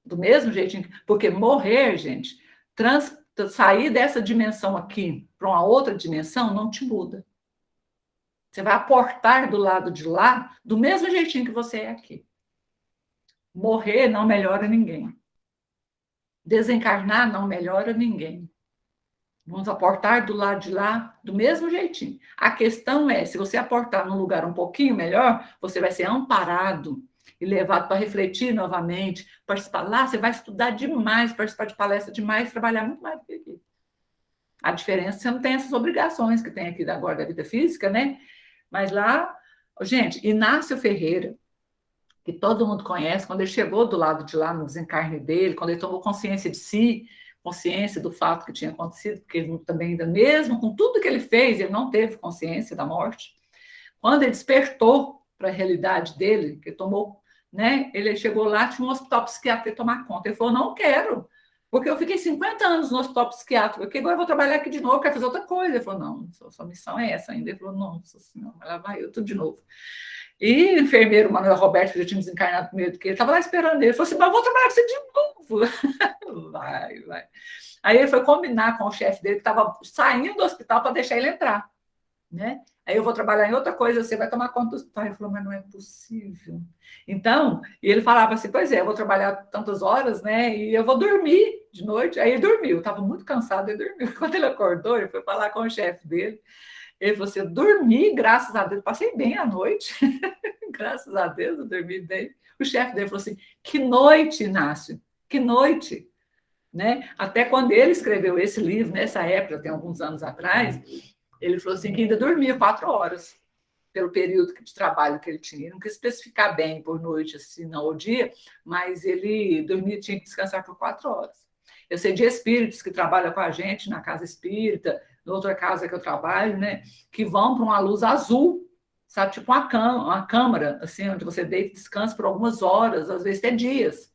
Do mesmo jeitinho. Porque morrer, gente, sair dessa dimensão aqui para uma outra dimensão não te muda. Você vai aportar do lado de lá do mesmo jeitinho que você é aqui. Morrer não melhora ninguém. Desencarnar não melhora ninguém. Vamos aportar do lado de lá do mesmo jeitinho. A questão é, se você aportar num lugar um pouquinho melhor, você vai ser amparado e levado para refletir novamente, participar lá, você vai estudar demais, participar de palestra demais, trabalhar muito mais do que aqui. A diferença é que você não tem essas obrigações que tem aqui agora da vida física, né? Mas lá, gente, Inácio Ferreira, que todo mundo conhece, quando ele chegou do lado de lá, no desencarne dele, quando ele tomou consciência de si, consciência do fato que tinha acontecido, porque ele também, ainda mesmo com tudo que ele fez, ele não teve consciência da morte. Quando ele despertou para a realidade dele, que tomou, né? Ele chegou lá, tinha um hospital psiquiátrico para tomar conta. Ele falou, não quero, porque eu fiquei 50 anos no hospital psiquiátrico, porque agora eu vou trabalhar aqui de novo, quero fazer outra coisa. Ele falou, não, sua missão é essa ainda. Ele falou, nossa senhora, lá vai eu tudo de novo. E o enfermeiro Manuel Roberto, que já tinha desencarnado primeiro do que ele, estava lá esperando ele. Ele falou assim, mas eu vou trabalhar com você de novo. Vai. Aí ele foi combinar com o chefe dele, que estava saindo do hospital para deixar ele entrar, né? Aí eu vou trabalhar em outra coisa, você vai tomar conta do hospital. Ele falou, mas não é possível. Então, ele falava assim, pois é, eu vou trabalhar tantas horas, né? E eu vou dormir de noite. Aí ele dormiu, estava muito cansado, ele dormiu. Quando ele acordou, ele foi falar com o chefe dele. Ele falou assim, eu dormi, graças a Deus, passei bem a noite. Graças a Deus, eu dormi bem. O chefe dele falou assim, que noite, Inácio, que noite. Né? Até quando ele escreveu esse livro, nessa época, tem alguns anos atrás, ele falou assim que ainda dormia 4 horas, pelo período de trabalho que ele tinha. Ele não quis especificar bem por noite, assim, não, ou dia, mas ele dormia, tinha que descansar por 4 horas. Eu sei de espíritos que trabalham com a gente na casa espírita, na outra casa que eu trabalho, né, que vão para uma luz azul, sabe, tipo uma câmara, assim, onde você deita e descansa por algumas horas, às vezes até dias,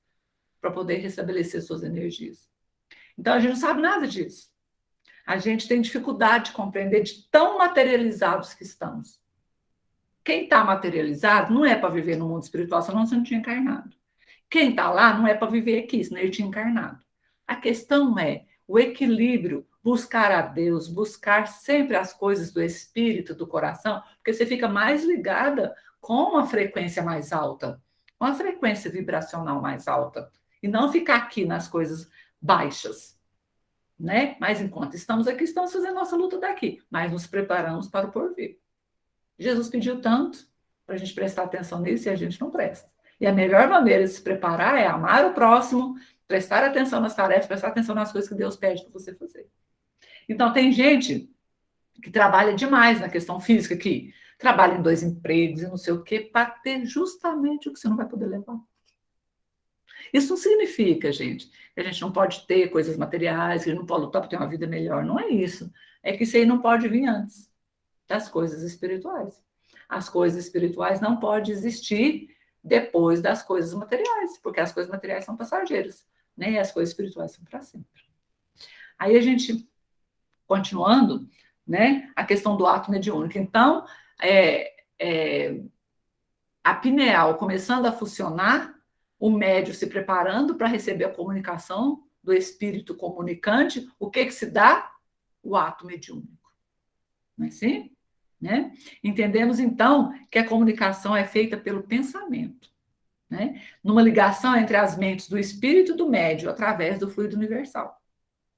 para poder restabelecer suas energias. Então, a gente não sabe nada disso. A gente tem dificuldade de compreender de tão materializados que estamos. Quem está materializado não é para viver no mundo espiritual, senão você não tinha encarnado. Quem está lá não é para viver aqui, senão ele tinha encarnado. A questão é o equilíbrio, buscar a Deus, buscar sempre as coisas do espírito, do coração, porque você fica mais ligada com uma frequência mais alta, com uma frequência vibracional mais alta, e não ficar aqui nas coisas baixas, né? Mas enquanto estamos aqui, estamos fazendo nossa luta daqui, mas nos preparamos para o porvir. Jesus pediu tanto para a gente prestar atenção nisso e a gente não presta. E a melhor maneira de se preparar é amar o próximo, prestar atenção nas tarefas, prestar atenção nas coisas que Deus pede para você fazer. Então, tem gente que trabalha demais na questão física, que trabalha em 2 empregos e não sei o quê, para ter justamente o que você não vai poder levar. Isso não significa, gente, que a gente não pode ter coisas materiais, que a gente não pode lutar para ter uma vida melhor. Não é isso. É que isso aí não pode vir antes das coisas espirituais. As coisas espirituais não podem existir depois das coisas materiais, porque as coisas materiais são passageiras, né? E as coisas espirituais são para sempre. Aí a gente, continuando, né? A questão do ato mediúnico. Então, a pineal começando a funcionar, o médium se preparando para receber a comunicação do espírito comunicante, o que se dá? O ato mediúnico. Não é assim? Né? Entendemos, então, que a comunicação é feita pelo pensamento, né? Numa ligação entre as mentes do espírito e do médium, através do fluido universal.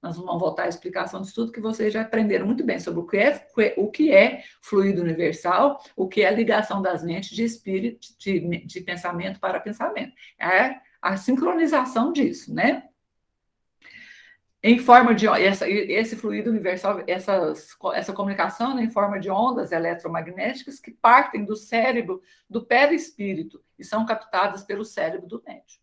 Nós vamos voltar à explicação disso tudo, que vocês já aprenderam muito bem sobre o que é fluido universal, o que é a ligação das mentes de espírito, de pensamento para pensamento. É a sincronização disso, né? Em forma de esse fluido universal, essa comunicação, né, em forma de ondas eletromagnéticas que partem do cérebro do perispírito e são captadas pelo cérebro do médium.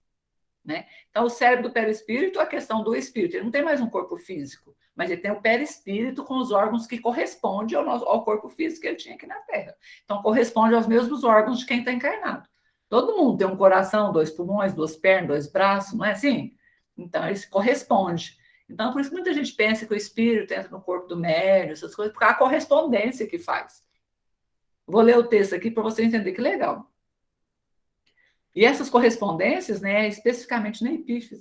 né? Então, o cérebro do perispírito é a questão do espírito. Ele não tem mais um corpo físico, mas ele tem o perispírito com os órgãos que correspondem ao corpo físico que ele tinha aqui na Terra. Então, corresponde aos mesmos órgãos de quem está encarnado. Todo mundo tem um coração, 2 pulmões, 2 pernas, 2 braços, não é assim? Então, isso corresponde. Então, por isso que muita gente pensa que o espírito entra no corpo do médium, essas coisas, porque é a correspondência que faz. Vou ler o texto aqui para você entender que legal. E essas correspondências, né, especificamente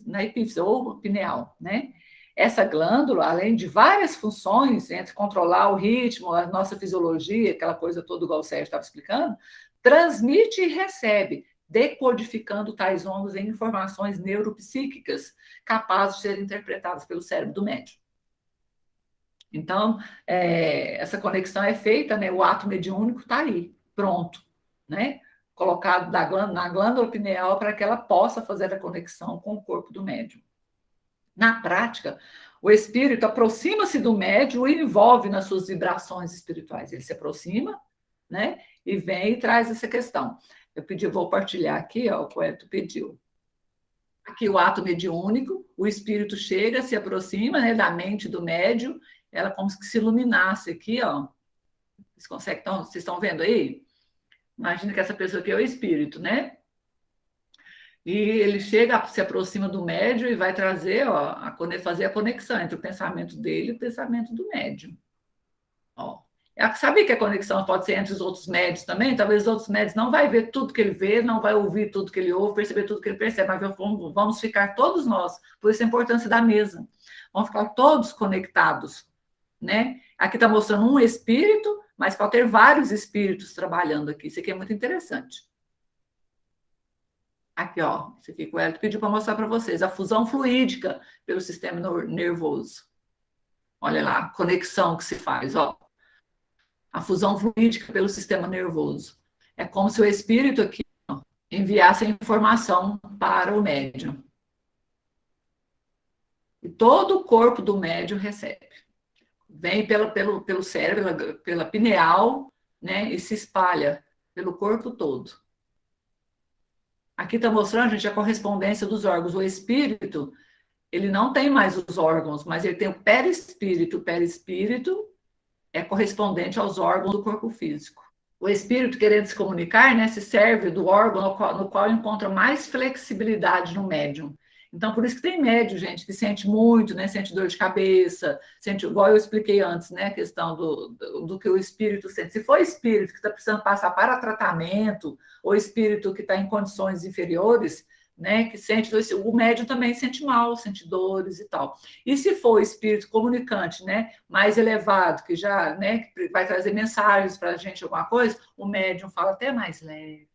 na epífise ou pineal, né? Essa glândula, além de várias funções, entre controlar o ritmo, a nossa fisiologia, aquela coisa toda, igual o Sérgio estava explicando, transmite e recebe, decodificando tais ondas em informações neuropsíquicas capazes de serem interpretadas pelo cérebro do médium. Então, essa conexão é feita, né? O ato mediúnico está aí, pronto, né? Colocado na glândula pineal para que ela possa fazer a conexão com o corpo do médium. Na prática, o espírito aproxima-se do médium e envolve nas suas vibrações espirituais. Ele se aproxima, né? E vem e traz essa questão. Vou partilhar aqui, ó, o poeta pediu. Aqui o ato mediúnico, o espírito chega, se aproxima, né, da mente do médium, ela como se se iluminasse aqui, ó. Vocês estão vendo aí? Imagina que essa pessoa aqui é o espírito, né? E ele chega, se aproxima do médium e vai trazer, ó, fazer a conexão entre o pensamento dele e o pensamento do médium. Ó. Sabe que a conexão pode ser entre os outros médios também? Talvez os outros médios não vai ver tudo que ele vê, não vai ouvir tudo que ele ouve, perceber tudo que ele percebe, mas vamos ficar todos nós, por isso a importância da mesa. Vamos ficar todos conectados, né? Aqui está mostrando um espírito, mas pode ter vários espíritos trabalhando aqui. Isso aqui é muito interessante. Aqui, ó, esse aqui que o Hélio pediu para mostrar para vocês, a fusão fluídica pelo sistema nervoso. Olha lá, a conexão que se faz, ó. A fusão fluídica pelo sistema nervoso. É como se o espírito aqui, ó, enviasse a informação para o médium. E todo o corpo do médium recebe. Vem pelo cérebro, pela pineal, né, e se espalha pelo corpo todo. Aqui está mostrando, gente, a correspondência dos órgãos. O espírito, ele não tem mais os órgãos, mas ele tem o perispírito. O perispírito é correspondente aos órgãos do corpo físico. O espírito, querendo se comunicar, né, se serve do órgão no qual encontra mais flexibilidade no médium. Então, por isso que tem médium, gente, que sente muito, né? Sente dor de cabeça, sente, igual eu expliquei antes, né? A questão do que o espírito sente. Se for espírito que está precisando passar para tratamento, ou espírito que está em condições inferiores, né? Que sente, o médium também sente mal, sente dores e tal. E se for espírito comunicante, né? Mais elevado, que já, né? Que vai trazer mensagens para a gente, alguma coisa, o médium fala até mais leve.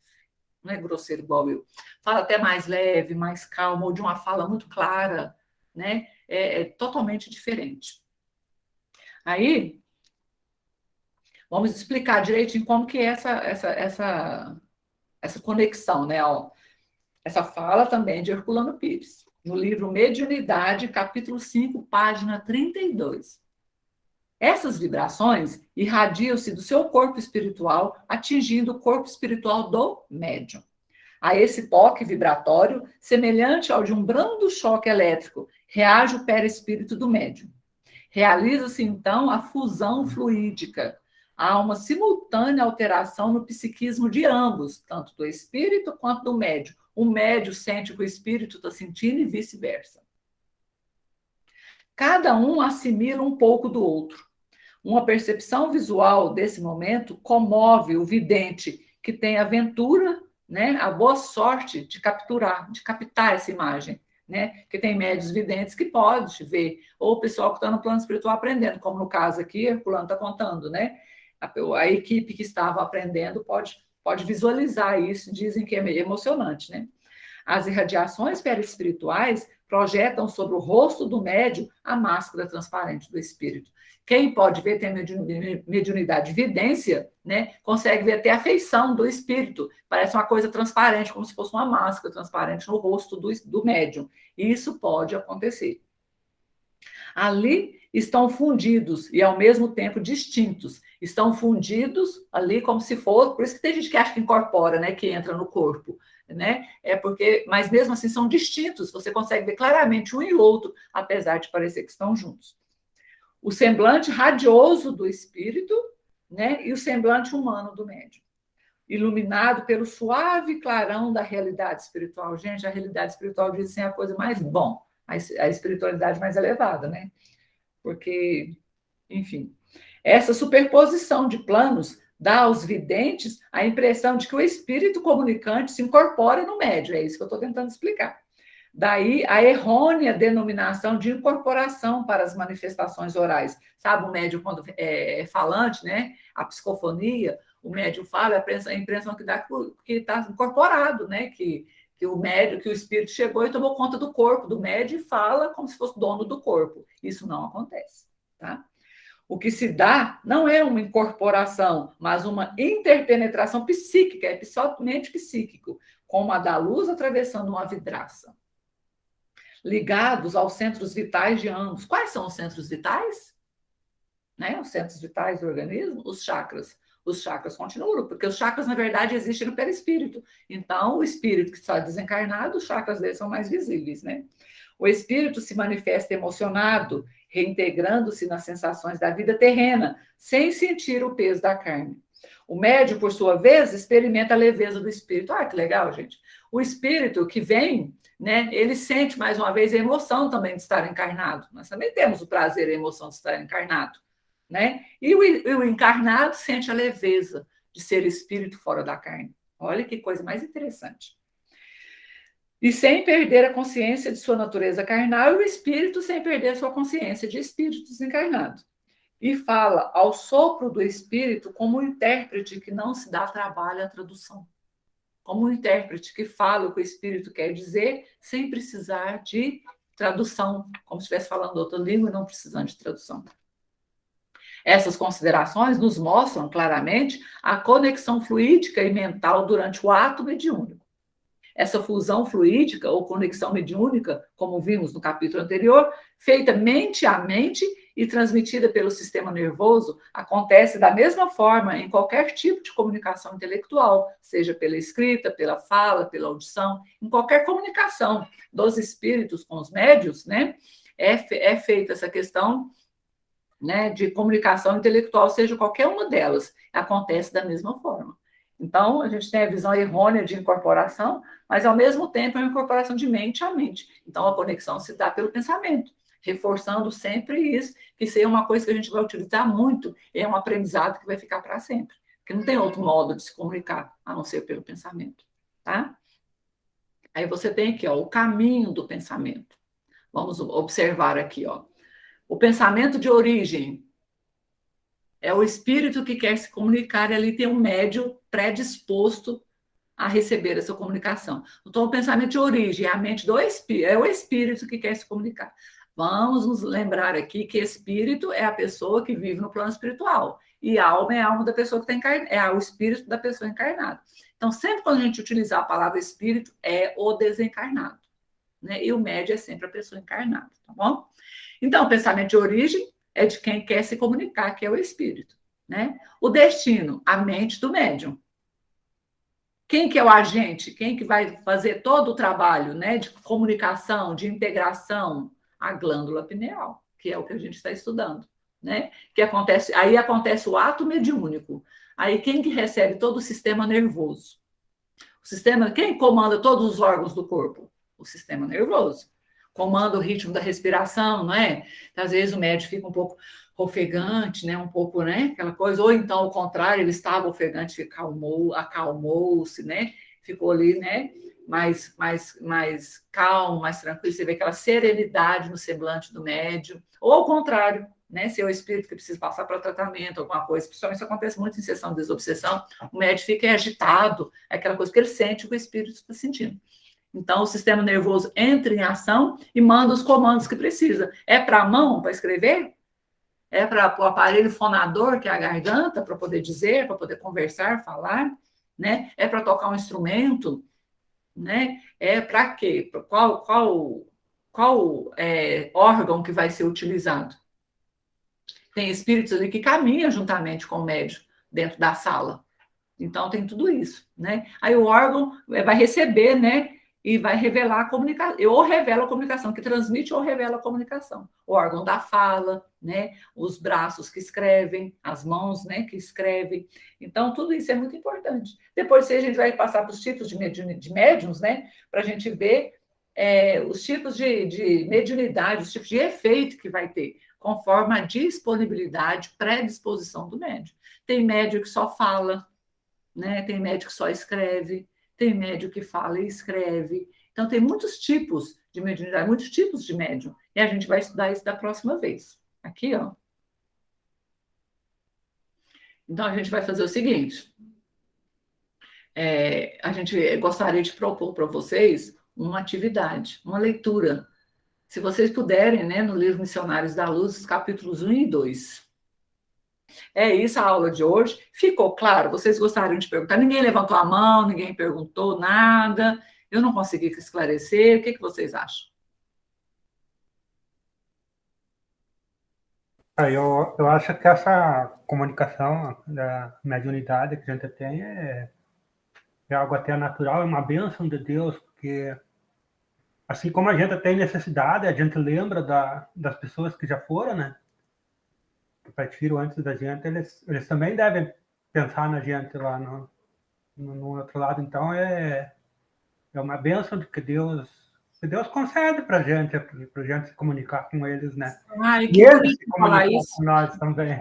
Não é grosseiro igual eu, fala até mais leve, mais calmo, ou de uma fala muito clara, né? É totalmente diferente. Aí, vamos explicar direitinho como que é essa conexão, né? Ó, essa fala também de Herculano Pires, no livro Mediunidade, capítulo 5, página 32. Essas vibrações irradiam-se do seu corpo espiritual, atingindo o corpo espiritual do médium. A esse toque vibratório, semelhante ao de um brando choque elétrico, reage o perispírito do médium. Realiza-se, então, a fusão fluídica. Há uma simultânea alteração no psiquismo de ambos, tanto do espírito quanto do médium. O médium sente o que o espírito está sentindo e vice-versa. Cada um assimila um pouco do outro. Uma percepção visual desse momento comove o vidente, que tem a ventura, né, a boa sorte de captar essa imagem, né? Que tem médios videntes que pode ver, ou o pessoal que está no plano espiritual aprendendo, como no caso aqui, o fulano está contando, né? A equipe que estava aprendendo pode visualizar isso, dizem que é meio emocionante, né? As irradiações perispirituais projetam sobre o rosto do médium a máscara transparente do espírito. Quem pode ver, tem mediunidade, vidência, né? Consegue ver até a feição do espírito. Parece uma coisa transparente, como se fosse uma máscara transparente no rosto do médium. E isso pode acontecer. Ali estão fundidos e, ao mesmo tempo, distintos. Estão fundidos ali como se fosse... Por isso que tem gente que acha que incorpora, né? Que entra no corpo. né? Mas mesmo assim são distintos, você consegue ver claramente um e outro, apesar de parecer que estão juntos. O semblante radioso do espírito, né? E o semblante humano do médium, iluminado pelo suave clarão da realidade espiritual. Gente, a realidade espiritual diz assim, a coisa mais bom, a espiritualidade mais elevada, né? Porque, enfim, essa superposição de planos dá aos videntes a impressão de que o espírito comunicante se incorpora no médium, é isso que eu estou tentando explicar. Daí a errônea denominação de incorporação para as manifestações orais. Sabe, o médium, quando é falante, né? A psicofonia, o médium fala, a impressão que dá que está incorporado, né? Que o espírito chegou e tomou conta do corpo do médium e fala como se fosse dono do corpo. Isso não acontece, tá? O que se dá não é uma incorporação, mas uma interpenetração psíquica, é somente psíquico, como a da luz atravessando uma vidraça. Ligados aos centros vitais de ambos. Quais são os centros vitais? Né? Os centros vitais do organismo? Os chakras. Os chakras continuam, porque os chakras, na verdade, existem no perispírito. Então, o espírito que está desencarnado, os chakras dele são mais visíveis, né? O espírito se manifesta emocionado, reintegrando-se nas sensações da vida terrena, sem sentir o peso da carne. O médium, por sua vez, experimenta a leveza do espírito. Ah, que legal, gente. O espírito que vem, né, ele sente, mais uma vez, a emoção também de estar encarnado. Nós também temos o prazer e a emoção de estar encarnado, né? E o encarnado sente a leveza de ser espírito fora da carne. Olha que coisa mais interessante. E sem perder a consciência de sua natureza carnal, e o espírito sem perder a sua consciência de espírito desencarnado. E fala ao sopro do espírito como um intérprete que não se dá trabalho à tradução. Como um intérprete que fala o que o espírito quer dizer sem precisar de tradução, como se estivesse falando outra língua e não precisando de tradução. Essas considerações nos mostram claramente a conexão fluídica e mental durante o ato mediúnico. Essa fusão fluídica ou conexão mediúnica, como vimos no capítulo anterior, feita mente a mente e transmitida pelo sistema nervoso, acontece da mesma forma em qualquer tipo de comunicação intelectual, seja pela escrita, pela fala, pela audição, em qualquer comunicação dos espíritos com os médios, né? É feita essa questão, né, de comunicação intelectual, seja qualquer uma delas, acontece da mesma forma. Então, a gente tem a visão errônea de incorporação, mas, ao mesmo tempo, é uma incorporação de mente a mente. Então, a conexão se dá pelo pensamento, reforçando sempre isso, que isso é uma coisa que a gente vai utilizar muito, é um aprendizado que vai ficar para sempre, porque não tem outro modo de se comunicar, a não ser pelo pensamento, tá? Aí você tem aqui, ó, o caminho do pensamento. Vamos observar aqui, ó. O pensamento de origem é o espírito que quer se comunicar, e ali tem um médium predisposto a receber essa comunicação. Então, o pensamento de origem é a mente do espírito, é o espírito que quer se comunicar. Vamos nos lembrar aqui que espírito é a pessoa que vive no plano espiritual, e alma é a alma da pessoa que está encarnada, é o espírito da pessoa encarnada. Então, sempre quando a gente utilizar a palavra espírito, é o desencarnado, né? E o médium é sempre a pessoa encarnada, tá bom? Então, o pensamento de origem é de quem quer se comunicar, que é o espírito, né? O destino, a mente do médium. Quem que é o agente? Quem que vai fazer todo o trabalho, né, de comunicação, de integração? A glândula pineal, que é o que a gente está estudando, né? Aí acontece o ato mediúnico. Aí quem que recebe todo o sistema nervoso? Quem comanda todos os órgãos do corpo? O sistema nervoso. Comanda o ritmo da respiração, não é? Então, às vezes o médium fica um pouco ofegante, né? Um pouco, né? Aquela coisa, ou então ao contrário, ele estava ofegante, acalmou-se, né? Ficou ali, né? Mais calmo, mais tranquilo. Você vê aquela serenidade no semblante do médium, ou ao contrário, né? Se é o espírito que precisa passar para tratamento, alguma coisa, principalmente isso acontece muito em sessão de desobsessão, o médium fica agitado, é aquela coisa que ele sente o que o espírito está sentindo. Então, o sistema nervoso entra em ação e manda os comandos que precisa. É para a mão, para escrever? É para o aparelho fonador, que é a garganta, para poder dizer, para poder conversar, falar? Né? É para tocar um instrumento? Né? É para quê? Qual órgão que vai ser utilizado? Tem espíritos ali que caminham juntamente com o médium dentro da sala. Então, tem tudo isso, né? Aí o órgão vai receber, né? E vai revelar a comunicação, ou revela a comunicação, que transmite ou revela a comunicação. O órgão da fala, né? Os braços que escrevem, as mãos, né? Que escrevem. Então, tudo isso é muito importante. Depois, a gente vai passar para os tipos de médiums, né? Para a gente ver os tipos de mediunidade, os tipos de efeito que vai ter, conforme a disponibilidade, predisposição do médium. Tem médium que só fala, né? Tem médium que só escreve, tem médium que fala e escreve. Então, tem muitos tipos de mediunidade, muitos tipos de médium. E a gente vai estudar isso da próxima vez. Aqui, ó. Então, a gente vai fazer o seguinte. A gente gostaria de propor para vocês uma atividade, uma leitura. Se vocês puderem, né, no livro Missionários da Luz, os capítulos 1 e 2. É isso a aula de hoje. Ficou claro? Vocês gostariam de perguntar? Ninguém levantou a mão, ninguém perguntou nada. Eu não consegui esclarecer. O que vocês acham?
Eu acho que essa comunicação da mediunidade que a gente tem é algo até natural, é uma bênção de Deus, porque assim como a gente tem necessidade, a gente lembra das pessoas que já foram, né? Que partiram antes da gente, eles também devem pensar na gente lá no outro lado. Então é uma bênção que Deus concede para a gente se comunicar com eles, né?
Ai,
E
que
eles se
bonito
comunicam
falar isso.
com nós também.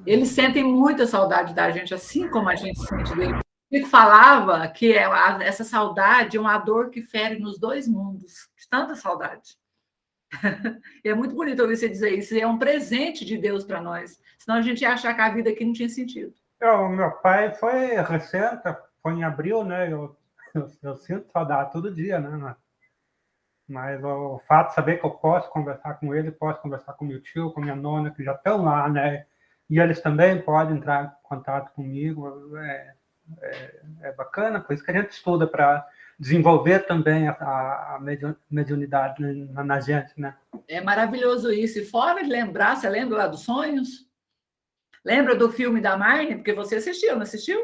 Eles sentem muita saudade da gente, assim como a gente sente dele. O Chico falava que essa saudade é uma dor que fere nos dois mundos, de tanta saudade. E é muito bonito ouvir você dizer isso, é um presente de Deus para nós, senão a gente ia achar que a vida aqui não tinha sentido.
Meu pai foi recente, foi em abril, né? Eu sinto saudade todo dia, né? Mas o fato de saber que eu posso conversar com ele, posso conversar com meu tio, com minha nona, que já estão lá, né? E eles também podem entrar em contato comigo, é bacana, por isso que a gente estuda para desenvolver também a mediunidade na gente, né?
É maravilhoso isso. E fora de lembrar, você lembra lá dos sonhos? Lembra do filme da Marne? Porque você assistiu, não assistiu?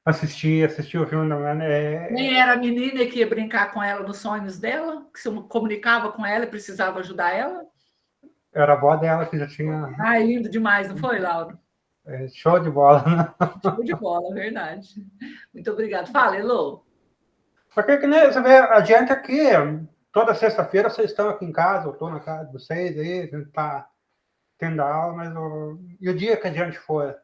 Assisti o filme da Marne.
Nem era a menina que ia brincar com ela nos sonhos dela, que se comunicava com ela e precisava ajudar ela?
Era a avó dela que já tinha...
Ai, lindo demais, não foi, Laura?
Show de bola, né?
Show de bola, verdade. Muito obrigada. Fala, Elô.
Porque que nem você vê, a gente aqui, toda sexta-feira vocês estão aqui em casa, eu estou na casa de vocês aí, a gente está tendo aula, mas e o dia que a gente for,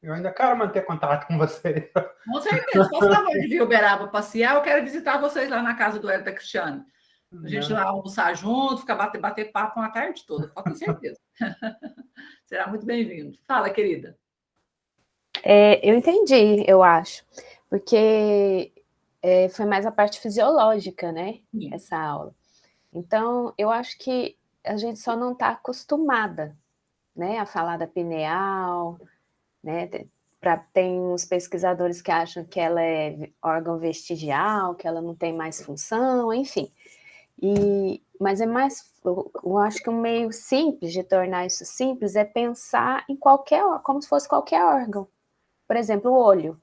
eu ainda quero manter contato com vocês.
Com certeza. Por favor de vir Uberaba passear, eu quero visitar vocês lá na casa do Hélio da Cristiane. A gente vai almoçar junto, ficar bater papo uma tarde toda, pode ter certeza. Será muito bem-vindo. Fala, querida.
Eu entendi, eu acho, porque foi mais a parte fisiológica, né? Sim. Essa aula. Então, eu acho que a gente só não está acostumada, né, a falar da pineal, né? Tem uns pesquisadores que acham que ela é órgão vestigial, que ela não tem mais função, enfim. Mas é mais, eu acho que um meio simples de tornar isso simples é pensar em como se fosse qualquer órgão. Por exemplo, o olho,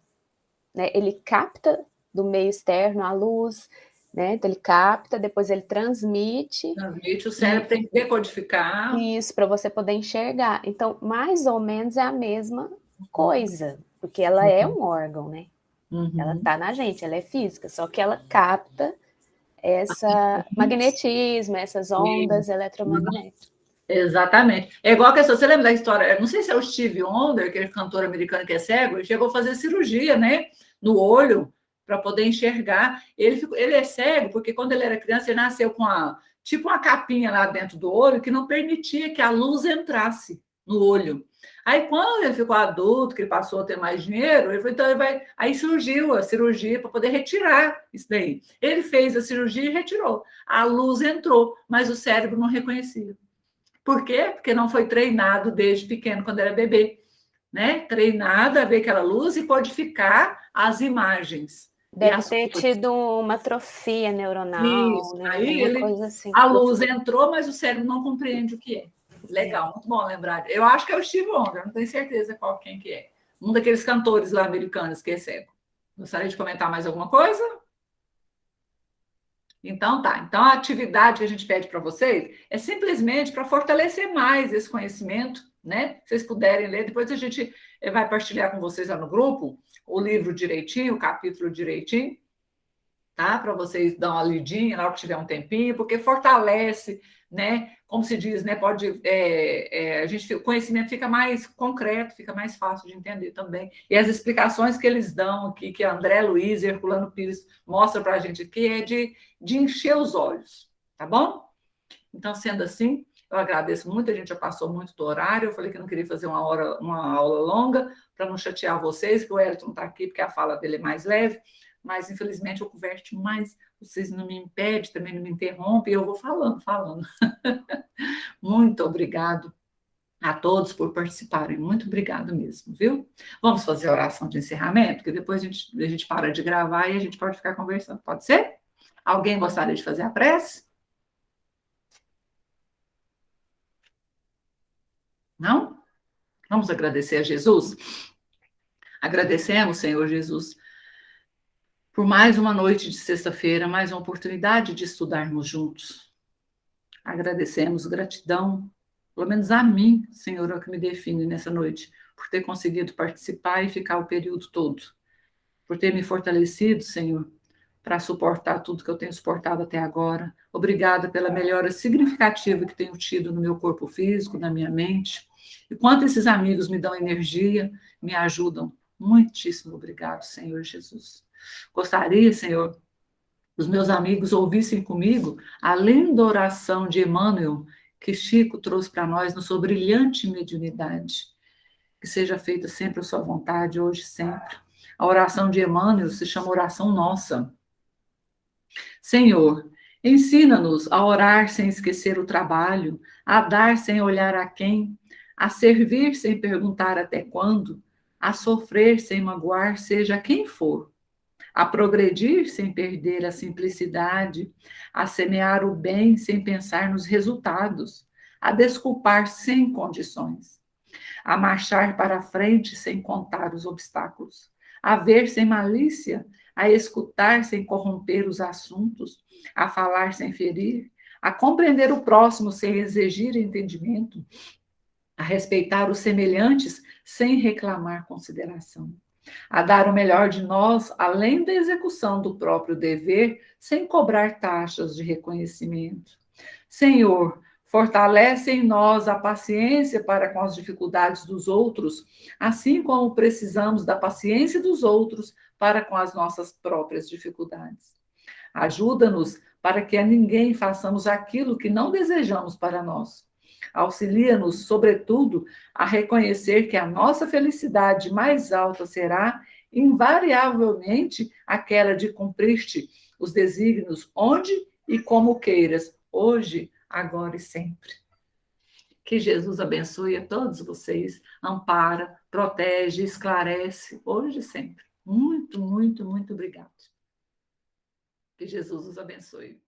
né? Ele capta do meio externo a luz, né? Então ele capta, depois ele transmite.
Transmite, o cérebro tem que decodificar.
Isso, para você poder enxergar. Então, mais ou menos é a mesma coisa, porque ela é um órgão, né? Ela está na gente, ela é física, só que ela capta essa magnetismo, essas ondas eletromagnéticas.
Exatamente. É igual a questão, você lembra da história, não sei se é o Steve Wonder, aquele cantor americano que é cego, ele chegou a fazer cirurgia, né, no olho, para poder enxergar. Ele é cego porque quando ele era criança, ele nasceu com tipo uma capinha lá dentro do olho que não permitia que a luz entrasse no olho. Aí, quando ele ficou adulto, que ele passou a ter mais dinheiro, ele falou, então aí surgiu a cirurgia para poder retirar isso daí. Ele fez a cirurgia e retirou. A luz entrou, mas o cérebro não reconhecia. Por quê? Porque não foi treinado desde pequeno, quando era bebê, né? Treinado a ver aquela luz e codificar as imagens.
Deve ter tido uma atrofia neuronal,
isso,
né?
Aí
coisa assim.
A luz entrou, mas o cérebro não compreende o que é. Legal, muito bom lembrar. Eu acho que é o Steve Wonder, não tenho certeza quem que é. Um daqueles cantores lá americanos que é cego. Gostaria de comentar mais alguma coisa? Então tá. Então a atividade que a gente pede para vocês é simplesmente para fortalecer mais esse conhecimento, né? Se vocês puderem ler, depois a gente vai partilhar com vocês lá no grupo o livro direitinho, o capítulo direitinho, tá? Para vocês dar uma lidinha na hora que tiver um tempinho, porque fortalece, né? Como se diz, né? Pode, o conhecimento fica mais concreto, fica mais fácil de entender também. E as explicações que eles dão aqui, que André Luiz e Herculano Pires mostram para a gente aqui, é de encher os olhos, tá bom? Então, sendo assim, eu agradeço muito, a gente já passou muito do horário, eu falei que não queria fazer uma aula longa, para não chatear vocês, que o Elton está aqui, porque a fala dele é mais leve, mas infelizmente eu converso mais, vocês não me impedem, também não me interrompem, eu vou falando. Muito obrigado a todos por participarem, muito obrigado mesmo, viu? Vamos fazer a oração de encerramento, porque depois a gente para de gravar e a gente pode ficar conversando, pode ser? Alguém gostaria de fazer a prece? Não? Vamos agradecer a Jesus? Agradecemos, Senhor Jesus, por mais uma noite de sexta-feira, mais uma oportunidade de estudarmos juntos. Agradecemos, gratidão, pelo menos a mim, Senhor, é o que me define nessa noite, por ter conseguido participar e ficar o período todo, por ter me fortalecido, Senhor, para suportar tudo que eu tenho suportado até agora. Obrigada pela melhora significativa que tenho tido no meu corpo físico, na minha mente. E quanto esses amigos me dão energia, me ajudam. Muitíssimo obrigado, Senhor Jesus. Gostaria, Senhor, os meus amigos ouvissem comigo, além da oração de Emmanuel, que Chico trouxe para nós na sua brilhante mediunidade. Que seja feita sempre a sua vontade, hoje e sempre. A oração de Emmanuel se chama oração nossa. Senhor, ensina-nos a orar sem esquecer o trabalho, a dar sem olhar a quem, a servir sem perguntar até quando, a sofrer sem magoar, seja quem for, a progredir sem perder a simplicidade, a semear o bem sem pensar nos resultados, a desculpar sem condições, a marchar para frente sem contar os obstáculos, a ver sem malícia, a escutar sem corromper os assuntos, a falar sem ferir, a compreender o próximo sem exigir entendimento, a respeitar os semelhantes sem reclamar consideração, a dar o melhor de nós além da execução do próprio dever, sem cobrar taxas de reconhecimento. Senhor, fortalece em nós a paciência para com as dificuldades dos outros, assim como precisamos da paciência dos outros para com as nossas próprias dificuldades. Ajuda-nos para que a ninguém façamos aquilo que não desejamos para nós. Auxilia-nos, sobretudo, a reconhecer que a nossa felicidade mais alta será, invariavelmente, aquela de cumprir-te os desígnios onde e como queiras, hoje, agora e sempre. Que Jesus abençoe a todos vocês, ampara, protege, esclarece, hoje e sempre. Muito, muito, muito obrigado. Que Jesus os abençoe.